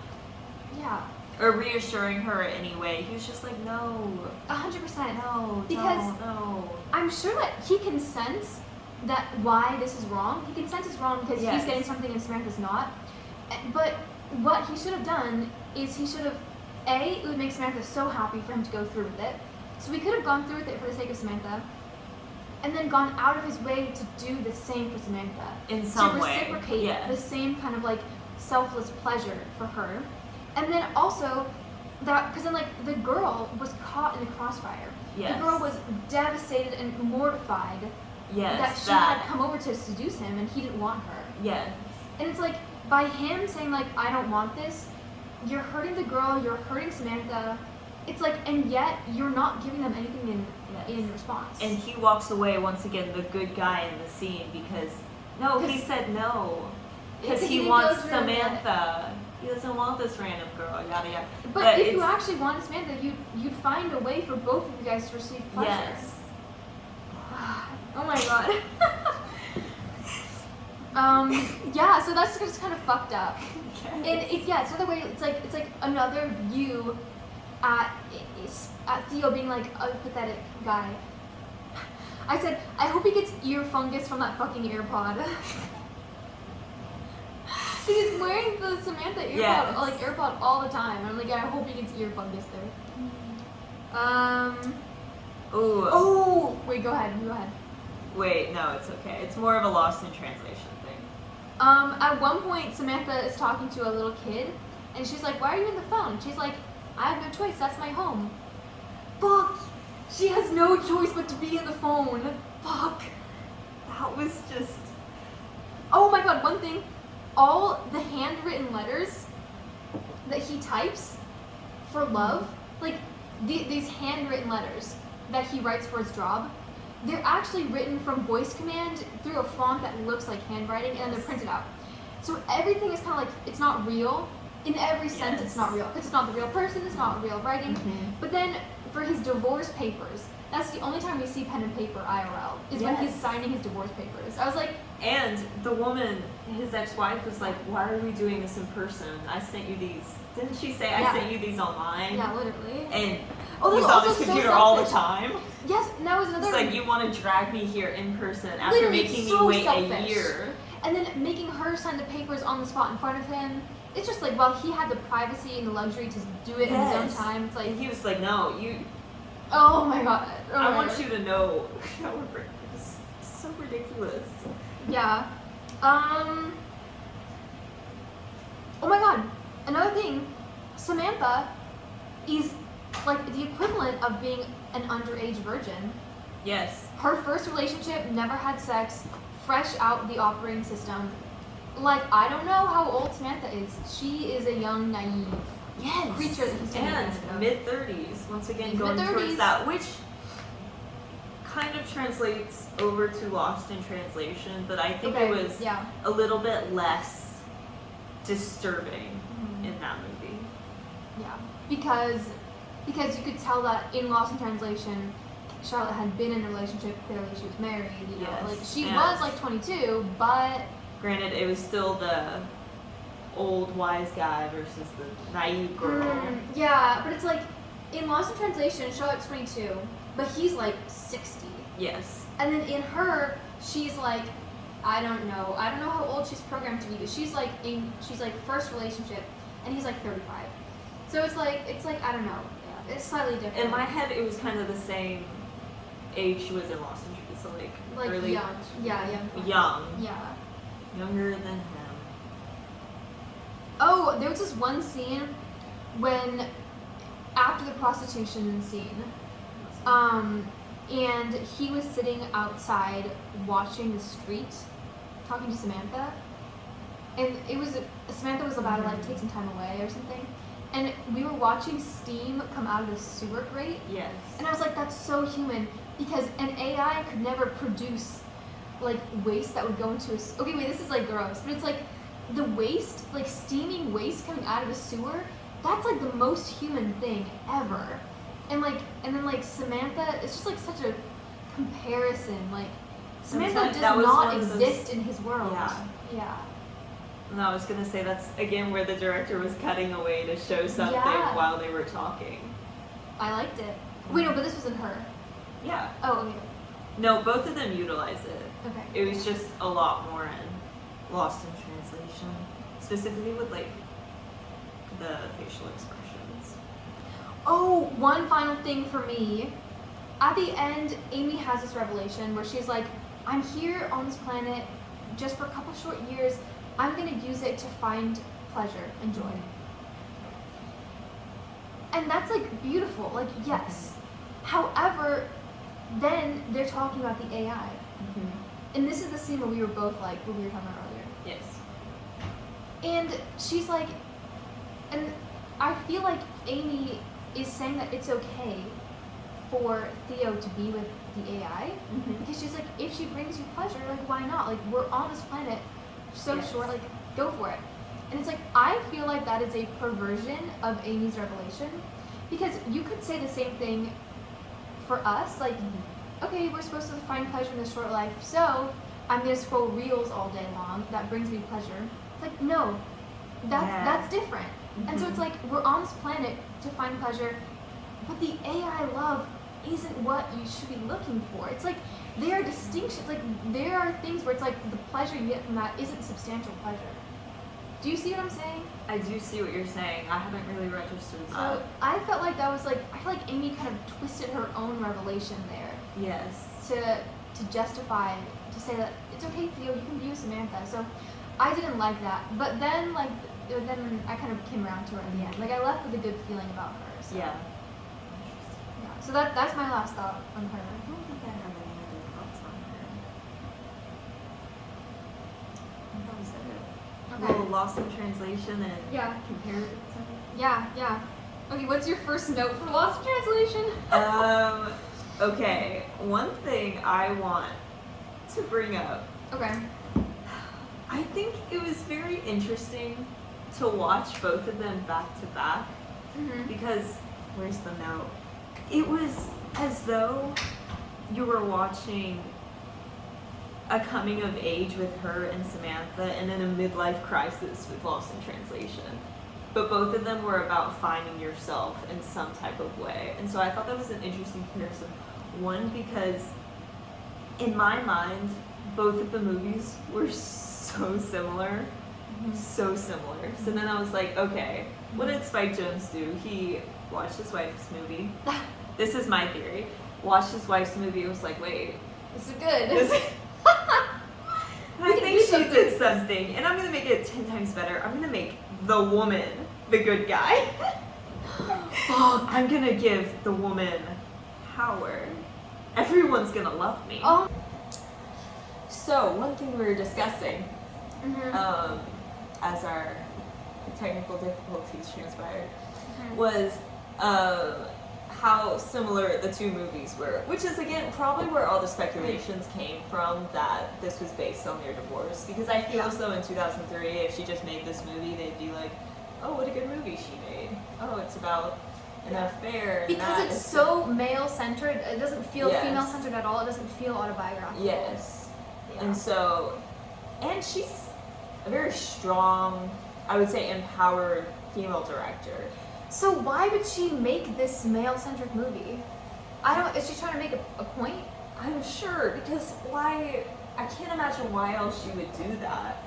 Yeah. Or reassuring her in any way. He was just like, no, 100%. no, Because- don't, no. I'm sure that he can sense that why this is wrong. He can sense it's wrong because Yes. he's getting something and Samantha's not. But what he should have done is he should have, it would make Samantha so happy for him to go through with it. So we could have gone through with it for the sake of Samantha, and then gone out of his way to do the same for Samantha. In some to way. reciprocate Yes. the same kind of like selfless pleasure for her. And then also that, because then like the girl was caught in the crossfire. Yes. The girl was devastated and mortified Yes, that she had come over to seduce him and he didn't want her. Yes. And it's like, by him saying like, I don't want this, you're hurting the girl, you're hurting Samantha. It's like, and yet you're not giving them anything in response. And he walks away once again, the good guy in the scene, because no, he 'Cause- said no, because He he didn't wants go through with it. Samantha. He doesn't want this random girl. Yada yada. but if you it's- actually wanted Samantha, you'd find a way for both of you guys to receive pleasure. yes, Oh my god. Yeah, so that's just kind of fucked up. And it's another way. It's like another view at Theo being like a pathetic guy. I said, I hope he gets ear fungus from that fucking AirPod. He's wearing the Samantha AirPod, Yes. like AirPod all the time. I'm like, I hope he gets ear fungus there. Ooh. Oh, wait, go ahead. Wait, no, it's okay. It's more of a lost in translation thing. At one point, Samantha is talking to a little kid, and she's like, why are you on the phone? She's like, I have no choice, that's my home. Fuck! She has no choice but to be in the phone. Fuck! That was just. Oh my god, one thing. All the handwritten letters that he types for love, like, these handwritten letters that he writes for his job, they're actually written from voice command through a font that looks like handwriting, and they're printed out. So everything is kind of like, it's not real. In every sense, it's not real. Because it's not the real person, it's not real writing. But then for his divorce papers, that's the only time we see pen and paper IRL, is when he's signing his divorce papers. I was like... And the woman, his ex-wife, was like, why are we doing this in person? I sent you these. Didn't she say, I sent you these online? Yeah, literally. And oh, he's on his computer all the time. Yes, and that was another... It's like, you want to drag me here in person after literally, making me so wait selfish. a year. And then making her sign the papers on the spot in front of him. It's just like, well, he had the privacy and the luxury to do it in his own time. It's like... And he was like, no, you... Oh my god. Oh I my want god. you to know. It's so ridiculous. Yeah. Oh my god. Another thing, Samantha is like the equivalent of being an underage virgin. Yes. Her first relationship, never had sex, fresh out the operating system. Like, I don't know how old Samantha is. She is a young, naive creature that he's taking advantage of. And mid-30s, once again, going Mid-30s. towards that, which kind of translates over to Lost in Translation, but I think it was a little bit less disturbing in that movie. Yeah, because you could tell that in Lost in Translation, Charlotte had been in a relationship. Clearly, she was married. You know, like she was like 22, but granted, it was still the old wise guy versus the naive girl. Yeah, but it's like in Lost in Translation, Charlotte's 22, but he's like 60. Yes. And then in her, she's like, I don't know how old she's programmed to be, but she's like first relationship, and he's like 35. So it's like I don't know. Yeah, it's slightly different. In my head, it was kind of the same age she was in Lost in Translation, so like early, young. Yeah, young. Yeah. Younger than him. Oh, there was this one scene when, after the prostitution scene, and he was sitting outside watching the street, talking to Samantha, and Samantha was about to like take some time away or something, and we were watching steam come out of the sewer grate. Yes. And I was like, that's so human, because an AI could never produce like waste that would go into okay, wait, this is like gross, but it's like the waste, like steaming waste coming out of a sewer, that's like the most human thing ever. And then like Samantha, it's just like such a comparison. Like Samantha does not exist in his world. Yeah. And I was gonna say that's again where the director was cutting away to show something while they were talking. I liked it. Wait, no, but this wasn't her. Yeah. Oh, okay. No, both of them utilize it. Okay. It was just a lot more in Lost in Translation, specifically with like the facial expressions. Oh, one final thing for me. At the end, Amy has this revelation where she's like, I'm here on this planet just for a couple short years. I'm going to use it to find pleasure and joy. And that's like beautiful. Like, yes. However, then they're talking about the AI. And this is the scene where we were both like, what we were talking about earlier. Yes. And she's like, and I feel like Amy is saying that it's okay for Theo to be with the AI, because she's like, if she brings you pleasure, like, why not? Like, we're on this planet so short, like, go for it. And it's like, I feel like that is a perversion of Amy's revelation, because you could say the same thing for us, like, okay, we're supposed to find pleasure in this short life, so I'm gonna scroll reels all day long, that brings me pleasure. It's like, no, that's different. And so it's like, we're on this planet to find pleasure, but the AI love isn't what you should be looking for. It's like, there are distinctions, like, there are things where it's like, the pleasure you get from that isn't substantial pleasure. Do you see what I'm saying? I do see what you're saying. I haven't really registered that. So I felt like that was like, I feel like Amy kind of twisted her own revelation there. Yes. To justify, to say that it's okay, Theo, you can be with Samantha. So I didn't like that. But then, like, then I kind of came around to her in the end. Like, I left with a good feeling about her. So. Yeah. Yeah. So that's my last thought on her. I don't think I have any other thoughts on her. That was it. Okay. Well, Lost in Translation and Yeah. comparative. Yeah. Okay, what's your first note for Lost in Translation? Okay. One thing I want to bring up. Okay. I think it was very interesting to watch both of them back to back because where's the note? It was as though you were watching a coming of age with her and Samantha, and then a midlife crisis with Lost in Translation. But both of them were about finding yourself in some type of way. And so I thought that was an interesting comparison. One, because in my mind, both of the movies were so similar. So similar. So then I was like, okay, what did Spike Jonze do? He watched his wife's movie. This is my theory. Watched his wife's movie and was like, wait. This is good. I think she did something, and I'm gonna make it 10 times better. I'm gonna make the woman the good guy. I'm gonna give the woman power. Everyone's gonna love me. Oh. So one thing we were discussing, as our technical difficulties transpired, was how similar the two movies were, which is again probably where all the speculations came from that this was based on their divorce, because I feel as though in 2003 if she just made this movie they'd be like, oh, what a good movie she made, oh, it's about an affair, and because it's so male-centered, it doesn't feel female-centered at all, it doesn't feel autobiographical. Yes. And so, and she's a very strong, I would say empowered female director. So why would she make this male-centric movie? Is she trying to make a point? I'm sure, because why, I can't imagine why else she would do that.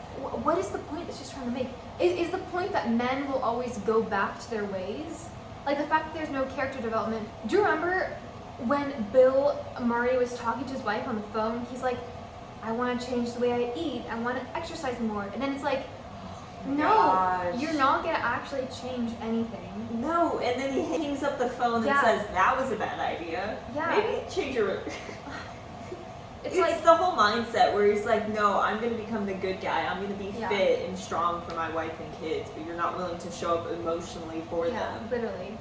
What is the point that she's trying to make? Is the point that men will always go back to their ways? Like the fact that there's no character development. Do you remember when Bill Murray was talking to his wife on the phone? He's like, I want to change the way I eat, I want to exercise more. And then it's like, no, you're not going to actually change anything. No, and then he hangs up the phone and says, that was a bad idea. Yeah. Maybe change your... It's like the whole mindset where he's like, no, I'm going to become the good guy. I'm going to be fit and strong for my wife and kids, but you're not willing to show up emotionally for them. Yeah, literally.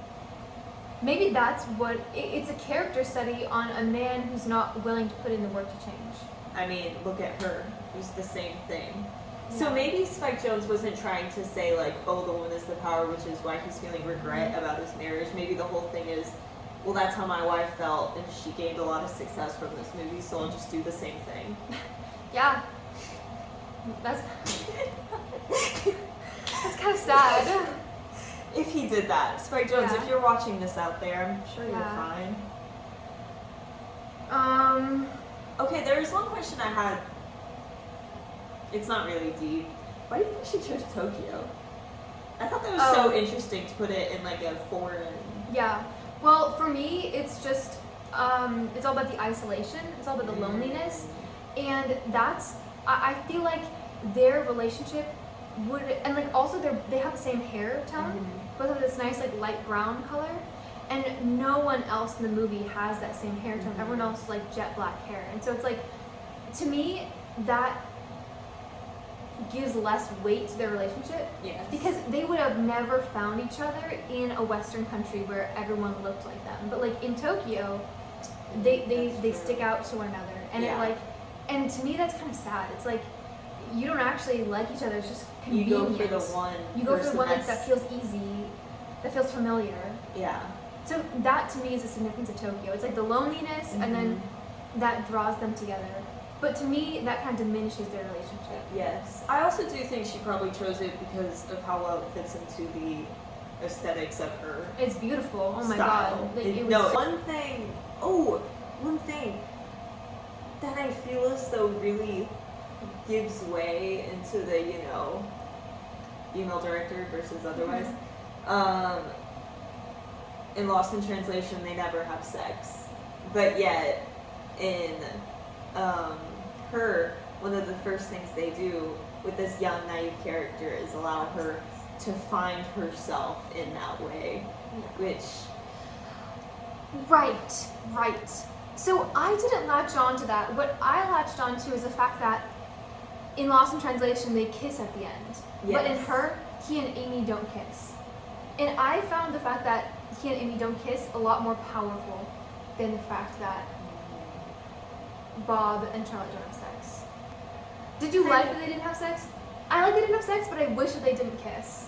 Maybe that's what... It's a character study on a man who's not willing to put in the work to change. I mean, look at her. It was the same thing. So maybe Spike Jonze wasn't trying to say like, oh, the woman is the power, which is why he's feeling regret about his marriage. Maybe the whole thing is, well, that's how my wife felt, and she gained a lot of success from this movie, so I'll just do the same thing. Yeah. That's kind of sad. If he did that. Spike Jonze, if you're watching this out there, I'm sure you're fine. Okay, there's one question I had. It's not really deep. Why do you think she chose Tokyo? I thought that was so interesting to put it in like a foreign... Yeah. Well, for me, it's just, it's all about the isolation. It's all about the loneliness. And that's, I feel like their relationship would, and like also they have the same hair tone. Both have this nice like light brown color. And no one else in the movie has that same hair tone. Everyone else is like jet black hair. And so it's like, to me, that gives less weight to their relationship. Yes. Because they would have never found each other in a Western country where everyone looked like them. But like in Tokyo, they stick out to one another. And it like, and to me that's kind of sad. It's like, you don't actually like each other, it's just convenient. You go for the one. You go for the one that feels easy, that feels familiar. Yeah. So that to me is the significance of Tokyo. It's like the loneliness and then that draws them together. But to me, that kind of diminishes their relationship. Yes. I also do think she probably chose it because of how well it fits into the aesthetics of her It's beautiful. Oh my style. god. It was one thing that I feel as though really gives way into the, female director versus otherwise. In Lost in Translation, they never have sex. But yet, in her, one of the first things they do with this young, naive character is allow her to find herself in that way, which... Right. So I didn't latch on to that. What I latched on to is the fact that in Lost in Translation, they kiss at the end. Yes. But in her, he and Amy don't kiss. And I found the fact that he and Amy don't kiss a lot more powerful than the fact that Bob and Charlotte don't have sex. Did you like that they didn't have sex? I like they didn't have sex, but I wish that they didn't kiss.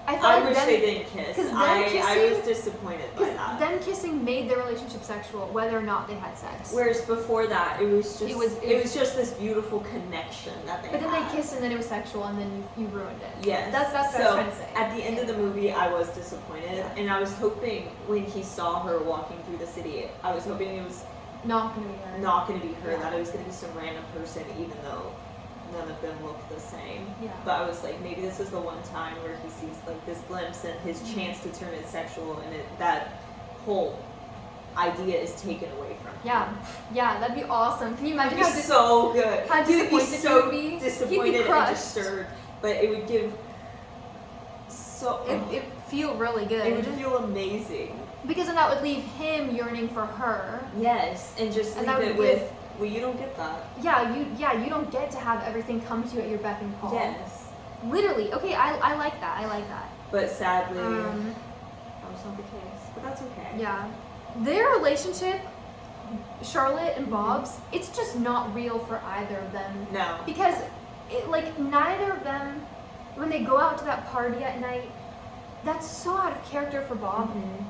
I wish they didn't kiss. I was disappointed by Because that. them kissing made their relationship sexual, whether or not they had sex. Whereas before that, it was It was just this beautiful connection that they But then had. they kissed and then it was sexual and then you ruined it. Yes. That's what I was trying to say. At the end of the movie, I was disappointed, Yeah. and I was hoping when he saw her walking through the city, I was hoping it was Not gonna be her. not going to be her, Yeah. that it was going to be some random person, even though none of them looked the same. Yeah. But I was like, maybe this is the one time where he sees like this glimpse and his Mm-hmm. chance to turn it sexual, and that whole idea is taken away from him. Yeah, that'd be awesome. Can you imagine It'd be so good. how He would be disappointed so he would be? disappointed He'd be and crushed. disturbed, but it would give so. It feel really good. It would feel amazing. Because then that would leave him yearning for her. Yes, and just And leave that it would with. Well, you don't get that. You don't get to have everything come to you at your beck and call. Yes, Literally. Okay, I like that. I like that. but sadly, Um, that was not the case. But that's okay. yeah. Their relationship, Charlotte and Bob's, it's just not real for either of them. No. Because, neither of them, when they go out to that party at night, that's so out of character for Bob. Mhm.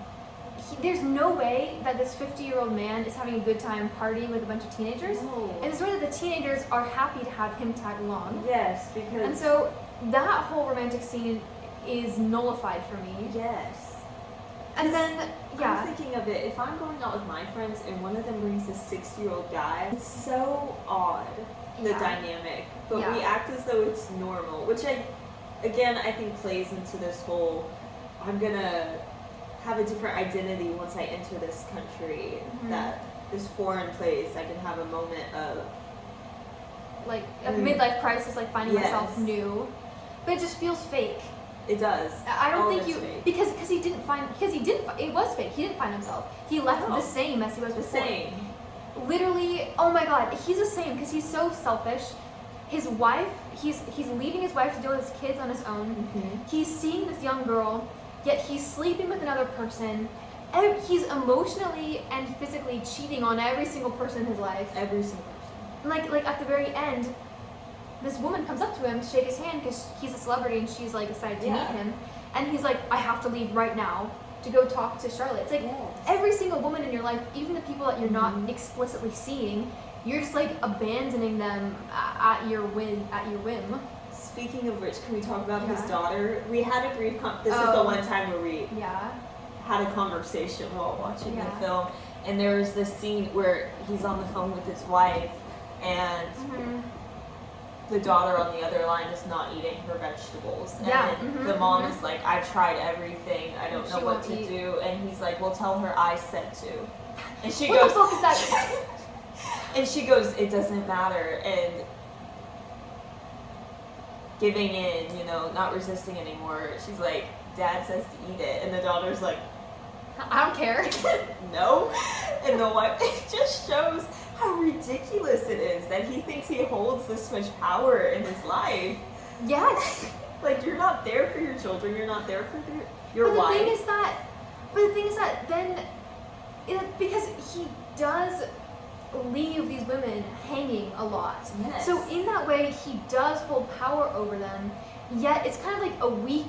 There's no way that this 50-year-old man is having a good time partying with a bunch of teenagers. No. And it's way that the teenagers are happy to have him tag along. Yes, because. And so that whole romantic scene is nullified for me. Yes. And then, yeah. I'm thinking of it, if I'm going out with my friends and one of them brings a 6-year-old guy, it's so odd, the Yeah. dynamic. But Yeah. we act as though it's normal, which I think plays into this whole, I'm gonna have a different identity once I enter this country, Mhm. that this foreign place, I can have a moment of, Like a midlife crisis, like finding myself Yes. new. But it just feels fake. it does. I don't All think of you it's fake. because it was fake. He didn't find himself. He left No. the same as he was The before. same. Literally, oh my god, he's the same because he's so selfish. His wife, he's leaving his wife to deal with his kids on his own. Mhm. He's seeing this young girl, yet he's sleeping with another person. He's emotionally and physically cheating on every single person in his life. Every single person. Like at the very end, this woman comes up to him to shake his hand because he's a celebrity and she's like excited to Yeah. meet him, and he's like, I have to leave right now to go talk to Charlotte. It's like Yes. every single woman in your life, even the people that you're not Mhm. explicitly seeing, you're just like abandoning them at your whim. Speaking of which, can we talk about his Yeah. daughter? We had a brief this is Oh. the one time where we Yeah. had a conversation while watching Yeah. the film, and there was this scene where he's on the phone with his wife, and Mm-hmm. the daughter on the other line is not eating her vegetables. Yeah, And mhm, the mom mhm. is like, I've tried everything, I don't She know what won't to eat. do. And he's like, well, tell her I said to. And she What goes, the fuck is that? and she goes, it doesn't matter. And giving in, not resisting anymore. She's like, Dad says to eat it. And the daughter's like, I don't care. no. And the wife, it just shows how ridiculous it is that he thinks he holds this much power in his life. Yes. Like, you're not there for your children, you're not there for your But wife. the thing is that then, because he does leave these women hanging a lot. Yes. So in that way, he does hold power over them, yet it's kind of like a weak,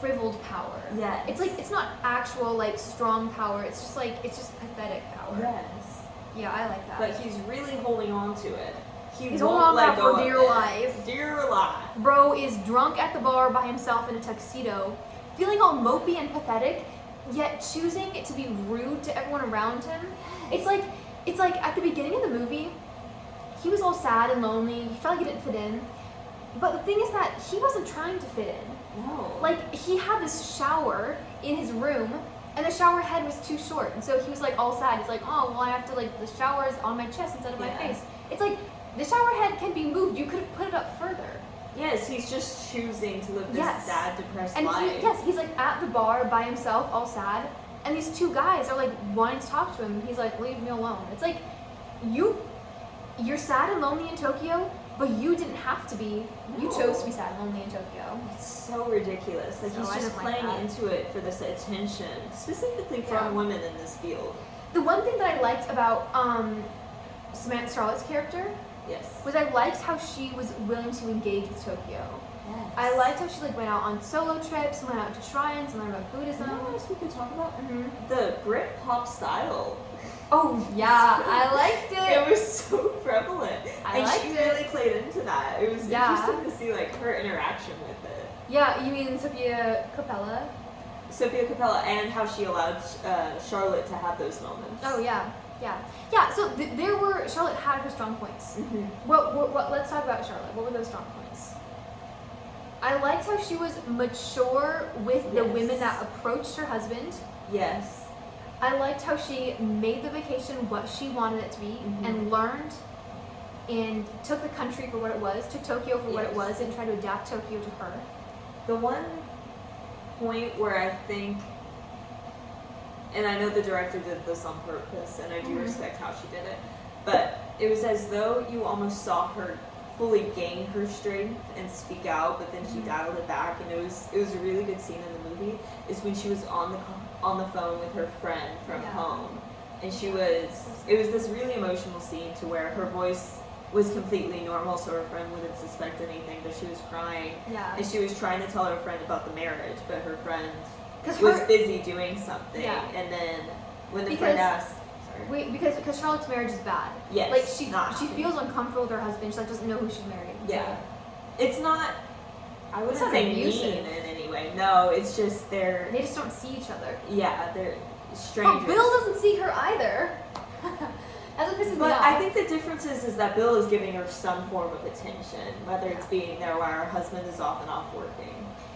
frivoled power. Yes. It's like, it's not actual, like, strong power. It's just pathetic power. Yes. Yeah, I like that. But he's really holding on to it. He's won't holding on let to it go for of dear it. life. Dear life. Bro is drunk at the bar by himself in a tuxedo, feeling all mopey and pathetic, yet choosing to be rude to everyone around him. It's like at the beginning of the movie, he was all sad and lonely. He felt like he didn't fit in. But the thing is that he wasn't trying to fit in. No. Like, he had this shower in his room, and the shower head was too short. And so he was like all sad. He's like, oh, well, I have to, like, the shower is on my chest instead of my Yeah. face. It's like, the shower head can be moved. You could have put it up further. Yes, he's just choosing to live this Yes. sad, depressed And life. he's like at the bar by himself, all sad, and these two guys are like wanting to talk to him. He's like, leave me alone. It's like, you're sad and lonely in Tokyo, but you didn't have to be. You No. chose to be sad and lonely in Tokyo. It's so ridiculous. Like So he's I just didn't like playing that. into it for this attention, specifically from Yeah. women in this field. The one thing that I liked about Samantha Charlotte's character Yes. was I liked how she was willing to engage with Tokyo. Yes. I liked how she like went out on solo trips, went out to shrines, and learned about You Buddhism. know what else we could talk about? Mm-hmm. The Britpop style. Oh yeah, I liked It it. was so prevalent, I and liked she it. really played into that. It was Yeah. interesting to see like her interaction with it. Yeah, you mean Sophia Capella? Sophia Capella, and how she allowed Charlotte to have those moments. Oh yeah, yeah, yeah. So there were Charlotte had her strong points. Mm-hmm. What? Let's talk about Charlotte. What were those strong points? I liked how she was mature with the Yes. women that approached her husband. Yes. I liked how she made the vacation what she wanted it to be Mhm. and learned and took the country for what it was, took Tokyo for what it Yes. was, and tried to adapt Tokyo to her. The one point where I think, and I know the director did this on purpose, and I do Mhm. respect how she did it, but it was as though you almost saw her fully gain her strength and speak out, but then she Mhm. dialed it back, and it was a really good scene in the movie. Is when she was on the phone with her friend from Yeah. home, and it was this really emotional scene to where her voice was completely normal, so her friend wouldn't suspect anything, but she was crying. Yeah. And she was trying to tell her friend about the marriage, but her friend Because was busy doing something. Yeah. And then when the friend Because- asked, sorry. Wait, because Charlotte's marriage is bad. Yes, Like she not she happy. feels uncomfortable with her husband. She like doesn't know who she married. It's Yeah. like- It's not, I wouldn't It's not say abusive. mean in any way. No, it's just they're, they just don't see each other. they're strangers. But Bill doesn't see her either. That's what pisses me But off. I think the difference is that Bill is giving her some form of attention, whether it's being there while her husband is off and off working.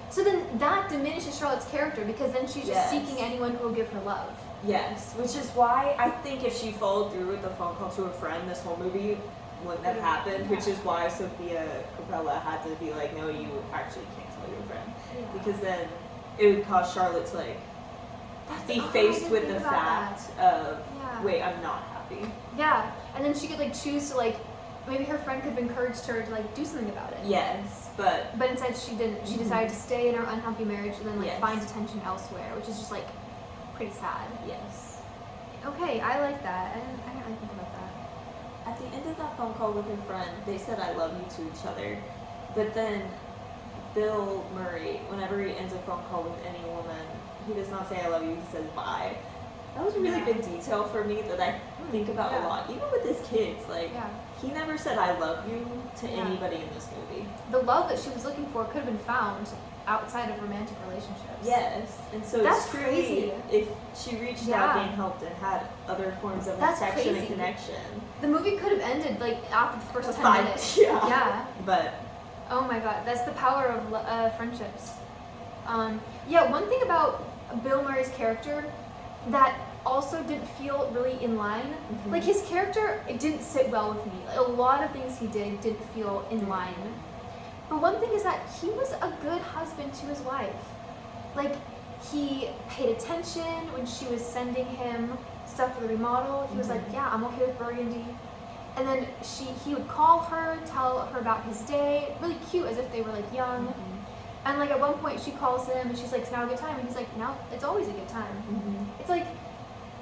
So then that diminishes Charlotte's character because then she's just Yes. seeking anyone who will give her love. Yes, which is why I think if she followed through with the phone call to a friend, this whole movie wouldn't have happened, which is why Sophia Capella had to be like, no, you actually can't tell your friend. Because then it would cause Charlotte to like be I faced didn't with think the about fact that. of, Yeah. wait, I'm not happy. Yeah, and then she could like choose to like maybe her friend could have encouraged her to like do something about it. Yes, but But instead she didn't. She Mhm. decided to stay in her unhappy marriage and then like Yes. find attention elsewhere, which is just like pretty sad. yes. Okay, I like that. I didn't really think about that. At the end of that phone call with her friend, they said I love you to each other. But then Bill Murray, whenever he ends a phone call with any woman, he does not say I love you, he says bye. That was a really Yeah. big detail for me that I think about Yeah. a lot. Even with his kids, like Yeah. he never said I love you to Yeah. anybody in this movie. The love that she was looking for could have been found outside of romantic relationships. Yes. And so That's it's truly crazy. if she reached Yeah. out, being helped, and had other forms of That's affection crazy. and connection. The movie could have ended like after the first 10 5 minutes. yeah. Yeah. But Oh my god, that's the power of friendships. Yeah, one thing about Bill Murray's character that also didn't feel really in line, Mhm. like his character, it didn't sit well with me. Like, a lot of things he did didn't feel in line. But one thing is that he was a good husband to his wife. Like, he paid attention when she was sending him stuff for the remodel. He was like, Mhm. yeah, I'm okay with burgundy. And then he would call her, tell her about his day, really cute, as if they were like young. And like at one point she calls him and she's like, "It's now a good time," and he's like, "No, it's always a good time." Mhm. It's like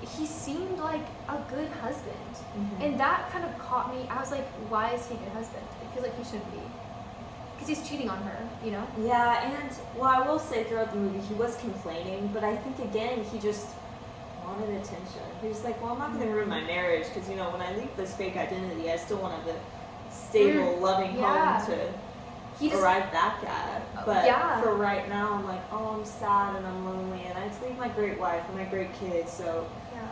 he seemed like a good husband, Mhm. and that kind of caught me. I was like, "Why is he a good husband?" It feels like he shouldn't be, because he's cheating on her, you know? Yeah, and well, I will say throughout the movie he was complaining, but I think again he just wanted attention. He was like, well, I'm not going to ruin my marriage because when I leave this fake identity, I still want to have a stable, loving yeah. home to He just arrive back at. But yeah. for right now, I'm like, oh, I'm sad and I'm lonely, and I have to leave my great wife and my great kids, so yeah,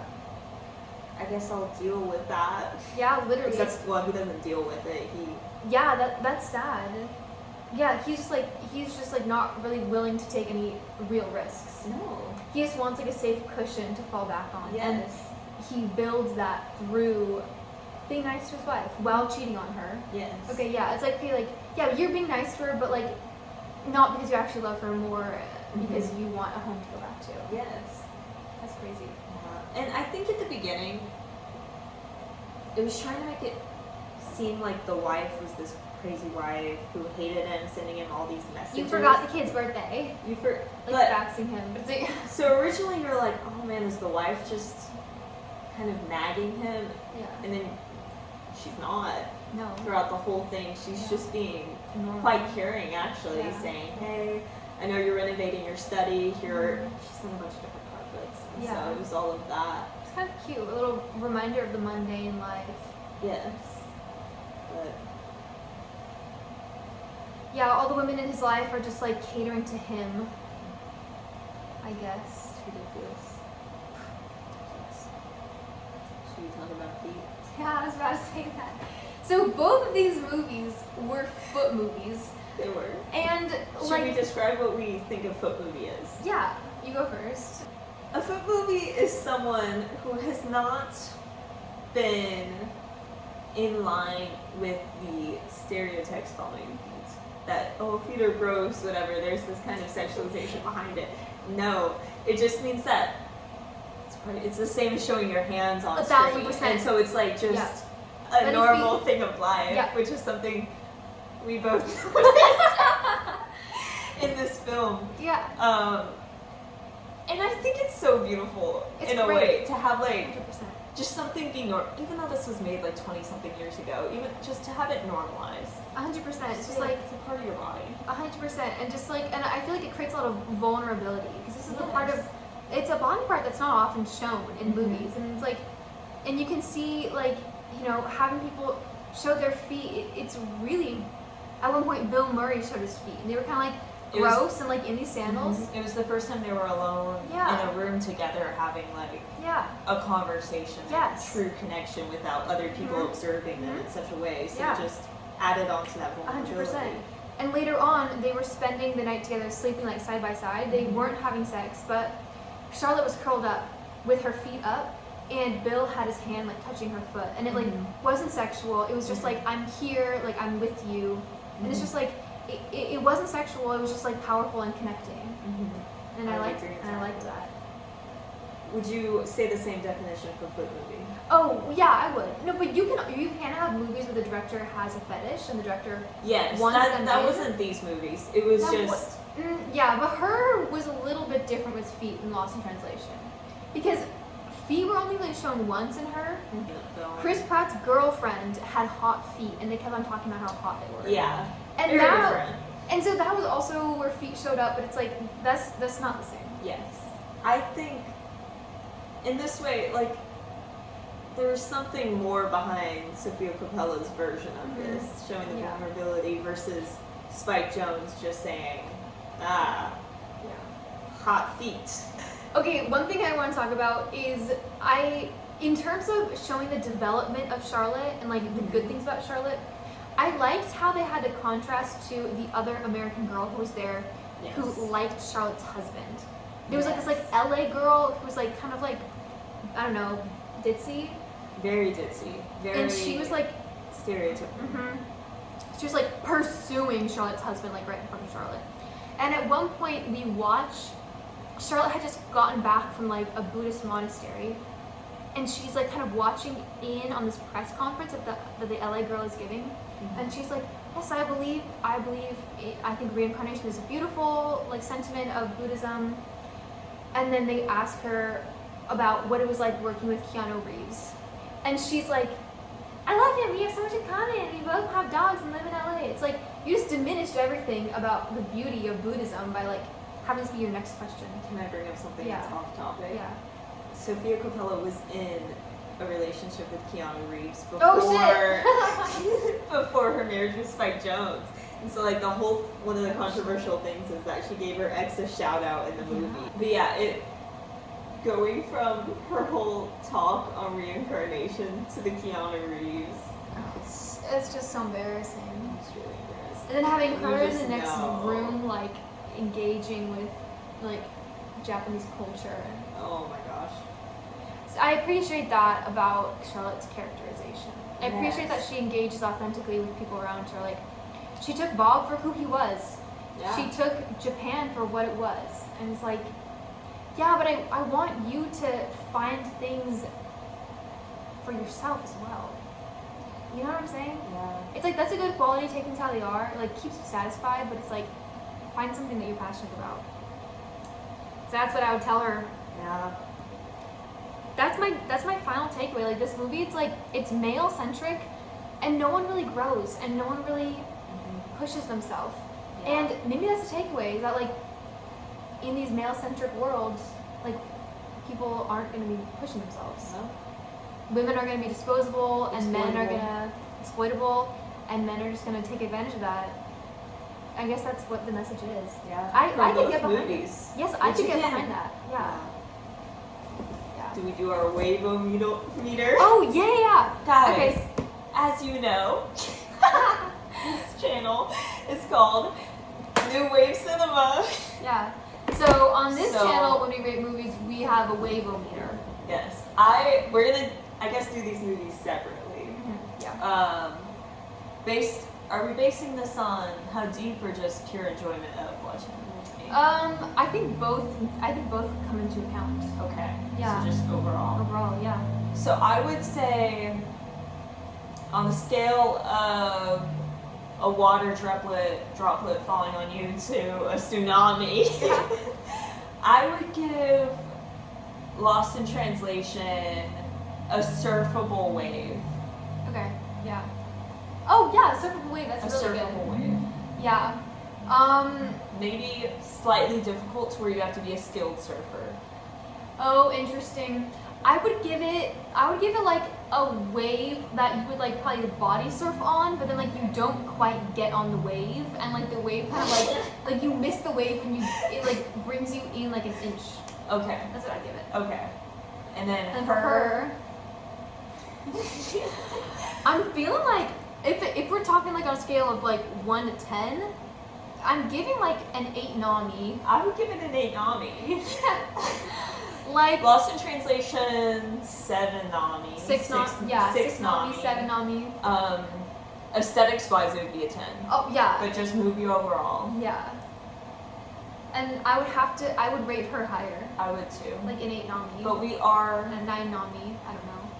I guess I'll deal with that. yeah, literally. Except, well, he doesn't deal with it. Yeah, that's sad. Yeah, he's just like not really willing to take any real risks. No. He just wants like a safe cushion to fall back on. And Yes. he builds that through being nice to his wife while cheating on her. Yes. Okay, yeah, it's like, okay, like, yeah, you're being nice to her, but like, not because you actually love her, more because you want a home to go back to. Yes. That's crazy. And I think at the beginning, it was trying to make it seem like the wife was this crazy wife who hated him, sending him all these messages. You forgot the kid's birthday. But Faxing him. It's like, so originally you're like, oh man, is the wife just kind of nagging him? yeah. And then she's not. No. Throughout the whole thing, she's just being Normal. quite caring, actually, Yeah. saying, hey, I know you're renovating your study. Here, she sent a bunch of different carpets. And Yeah. so it was all of that. It's kind of cute. A little reminder of the mundane life. Yes. But Yeah, all the women in his life are just like catering to him, I guess. it's ridiculous. Should we talk about feet? Yeah, I was about to say that. So both of these movies were foot movies. They were. And Should like, we describe what we think a foot movie is? yeah, you go first. A foot movie is someone who has not been in line with the stereotypes following feet. That, oh, feet are gross, whatever, there's this kind of sexualization behind it. No, it just means that it's the same as showing your hands on 1,000%. screen. And so it's like just Yeah. a Many normal feet. thing of life, Yeah. which is something we both noticed in this film. Yeah. And I think it's so beautiful It's in a great. way to have like 100%. just something being normal, even though this was made like 20 something years ago, even just to have it normalized. 100%. It's just So, like it's a part of your body. 100%. And just like, and I feel like it creates a lot of vulnerability because this is the part Yes. of, it's a body part that's not often shown in Mhm. movies. And it's like, and you can see like, you know, having people show their feet, it's really, at one point Bill Murray showed his feet and they were kind of like It was- gross and like in these sandals. It was the first time they were alone Yeah. in a room together having like Yeah. a conversation, Yes. a true connection without other people Mhm. observing them Mhm. in such a way. So Yeah. it just added on to that 100%. vulnerability. And later on, they were spending the night together, sleeping like side by side. They Mhm. weren't having sex, but Charlotte was curled up with her feet up, and Bill had his hand like touching her foot, and it like Mhm. wasn't sexual. It was just Mhm. like, I'm here, like I'm with you, and it's Mhm. just like it wasn't sexual. It was just like powerful and connecting, Mhm. and I I would liked agree and I liked exactly. that. Would you say the same definition for foot movie? Oh yeah, I would. No, but you can have movies where the director has a fetish and the director. Yes, Once and that then- wasn't these movies. It was That just Yeah, but her was a little bit different with feet in Lost in Translation, because feet were only really shown once in her. film. Chris Pratt's girlfriend had hot feet, and they kept on talking about how hot they were. Yeah, and very that, different. and so that was also where feet showed up, but it's like that's not the same. Yes, I think in this way, like there was something more behind Sofia Coppola's version of Mhm. this, showing the Yeah. vulnerability versus Spike Jonze just saying, Yeah. hot feet. Okay, one thing I want to talk about is in terms of showing the development of Charlotte and like the good things about Charlotte, I liked how they had to contrast to the other American girl who was there Yes. who liked Charlotte's husband. There was like this Yes. like LA girl who was like kind of like, I don't know, ditzy, Very ditzy. Very and she was like, stereotypical. she was like pursuing Charlotte's husband like right in front of Charlotte. And at one point we watch, Charlotte had just gotten back from like a Buddhist monastery, and she's like kind of watching in on this press conference that the LA girl is giving, and she's like, yes, I believe I think reincarnation is a beautiful like sentiment of Buddhism. And then they ask her about what it was like working with Keanu Reeves, and she's like, I love him, we have so much in common, we both have dogs and live in LA. It's like you just diminished everything about the beauty of Buddhism by like having this be your next question. Can I bring up something Yeah. that's off topic? Yeah. Sofia Coppola was in a relationship with Keanu Reeves before Oh shit! before her marriage with Spike Jonze. And so like one of the controversial things is that she gave her ex a shout out in the movie. But yeah, going from her whole talk on reincarnation to the Keanu Reeves. It's just so embarrassing. It's really embarrassing. And then having You her in just the next know. room, like engaging with like Japanese culture. Oh my gosh. So I appreciate that about Charlotte's characterization. I appreciate that Yes. she engages authentically with people around her. Like, she took Bob for who he was. Yeah. She took Japan for what it was. And it's like, yeah, but I want you to find things for yourself as well. You know what I'm saying? Yeah. It's like, that's a good quality, take things how they are. It, like, keeps you satisfied, but it's like, find something that you're passionate about. So that's what I would tell her. Yeah. That's my final takeaway. Like, this movie, it's like, it's male centric, and no one really grows, and no one really pushes themselves. Yeah. And maybe that's the takeaway, is that, like, in these male centric worlds, like, people aren't going to be pushing themselves. No. Women are going to be disposable, and men are Exploitable. going to exploitable, and men are just going to take advantage of that. I guess that's what the message is. Yeah. I From could get both behind movies. it. Yes, I Which could get again- behind that. Yeah. Yeah. Do we do our wave-o-meter? Oh yeah. Guys, Okay. as you know, this channel is called New Wave Cinema. Yeah. So on this So- channel, when we rate movies, we have a wave-o-meter. Yes. We're gonna, I guess, do these movies separately. Yeah. Are we basing this on how deep or just pure enjoyment of watching the movie? I think both come into account Okay. Yeah. So just overall. overall. Yeah. So I would say, on the scale of a water droplet falling on you to a tsunami, Yeah. I would give Lost in Translation a surfable wave. Okay. Yeah. Oh yeah, surfable wave. That's A really surfable good. wave. Yeah. Maybe slightly difficult to where you have to be a skilled surfer. Oh, interesting. I would give it like a wave that you would like probably body surf on, but then like you don't quite get on the wave, and like the wave kind of like you miss the wave and it like brings you in like an inch. Okay. That's what I'd give it. Okay. And then And for her, I'm feeling like if we're talking like on a scale of like 1 to 10, I'm giving like an 8 Nami. I would give it an 8 Nami. Like Lost in Translation, 7 Nami. 6 Nami. Yeah, 6 Nami, Nami. 7 Nami. Aesthetics wise, it would be a 10. Oh yeah. But just movie overall, Yeah. And I would rate her higher. I would too. Like an 8 Nami. But we are, And a 9 Nami. I don't know.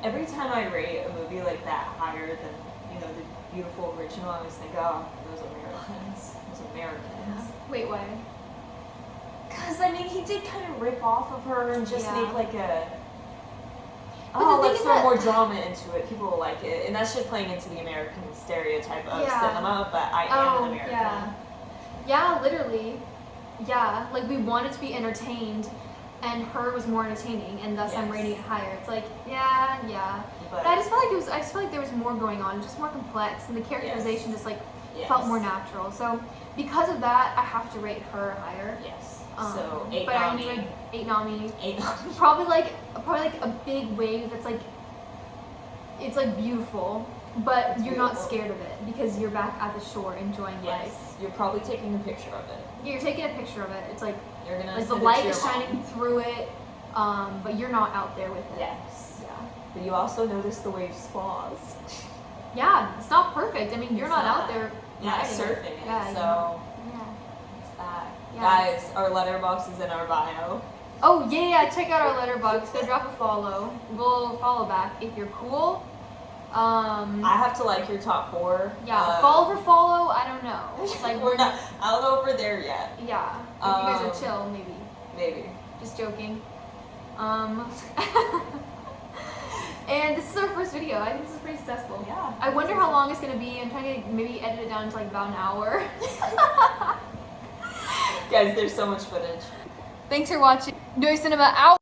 every time I rate a movie like that higher than, the beautiful original, I always think, oh, those Americans. Those Americans. Wait, why? Because, I mean, he did kind of rip off of her and just Yeah. make like a, But the oh, thing let's is throw that- more drama into it. People will like it. And that's just playing into the American stereotype of Yeah. cinema, but I am an American. yeah. Yeah, literally. Yeah, like we wanted to be entertained, and her was more entertaining, and thus I'm Yes. rating it higher. It's like, yeah. But I just felt like there was more going on, just more complex, and the characterization just like Yes. felt more natural. So because of that, I have to rate her higher. Yes. So 8 but I Nami. enjoyed 8 Nami. 8 Nami. Probably like a big wave that's like, it's like beautiful, but It's you're not beautiful. scared of it because you're back at the shore enjoying life. Yes. You're probably taking a picture of it. You're taking a picture of it. It's like You're gonna the send it light to is your mom. shining through it, but you're not out there with it. Yes. Yeah. But you also notice the wave's flaws. Yeah, it's not perfect. I mean, you're It's not not. out there. Yeah, riding surfing it. Yeah, So yeah. it's that. Yeah. Guys, our letterbox is in our bio. Oh yeah, check out our letterbox. Go drop a follow. We'll follow back if you're cool. I have to like your top 4. Yeah, follow for follow. I don't know. Like We're not. I don't know if we're there yet. Yeah, if you guys are Um, chill, maybe. Maybe. Just joking. And this is our first video. I think this is pretty successful. Yeah. I wonder how long it's gonna be. I'm trying to maybe edit it down to like about an hour. Guys, there's so much footage. Thanks for watching. New Cinema out.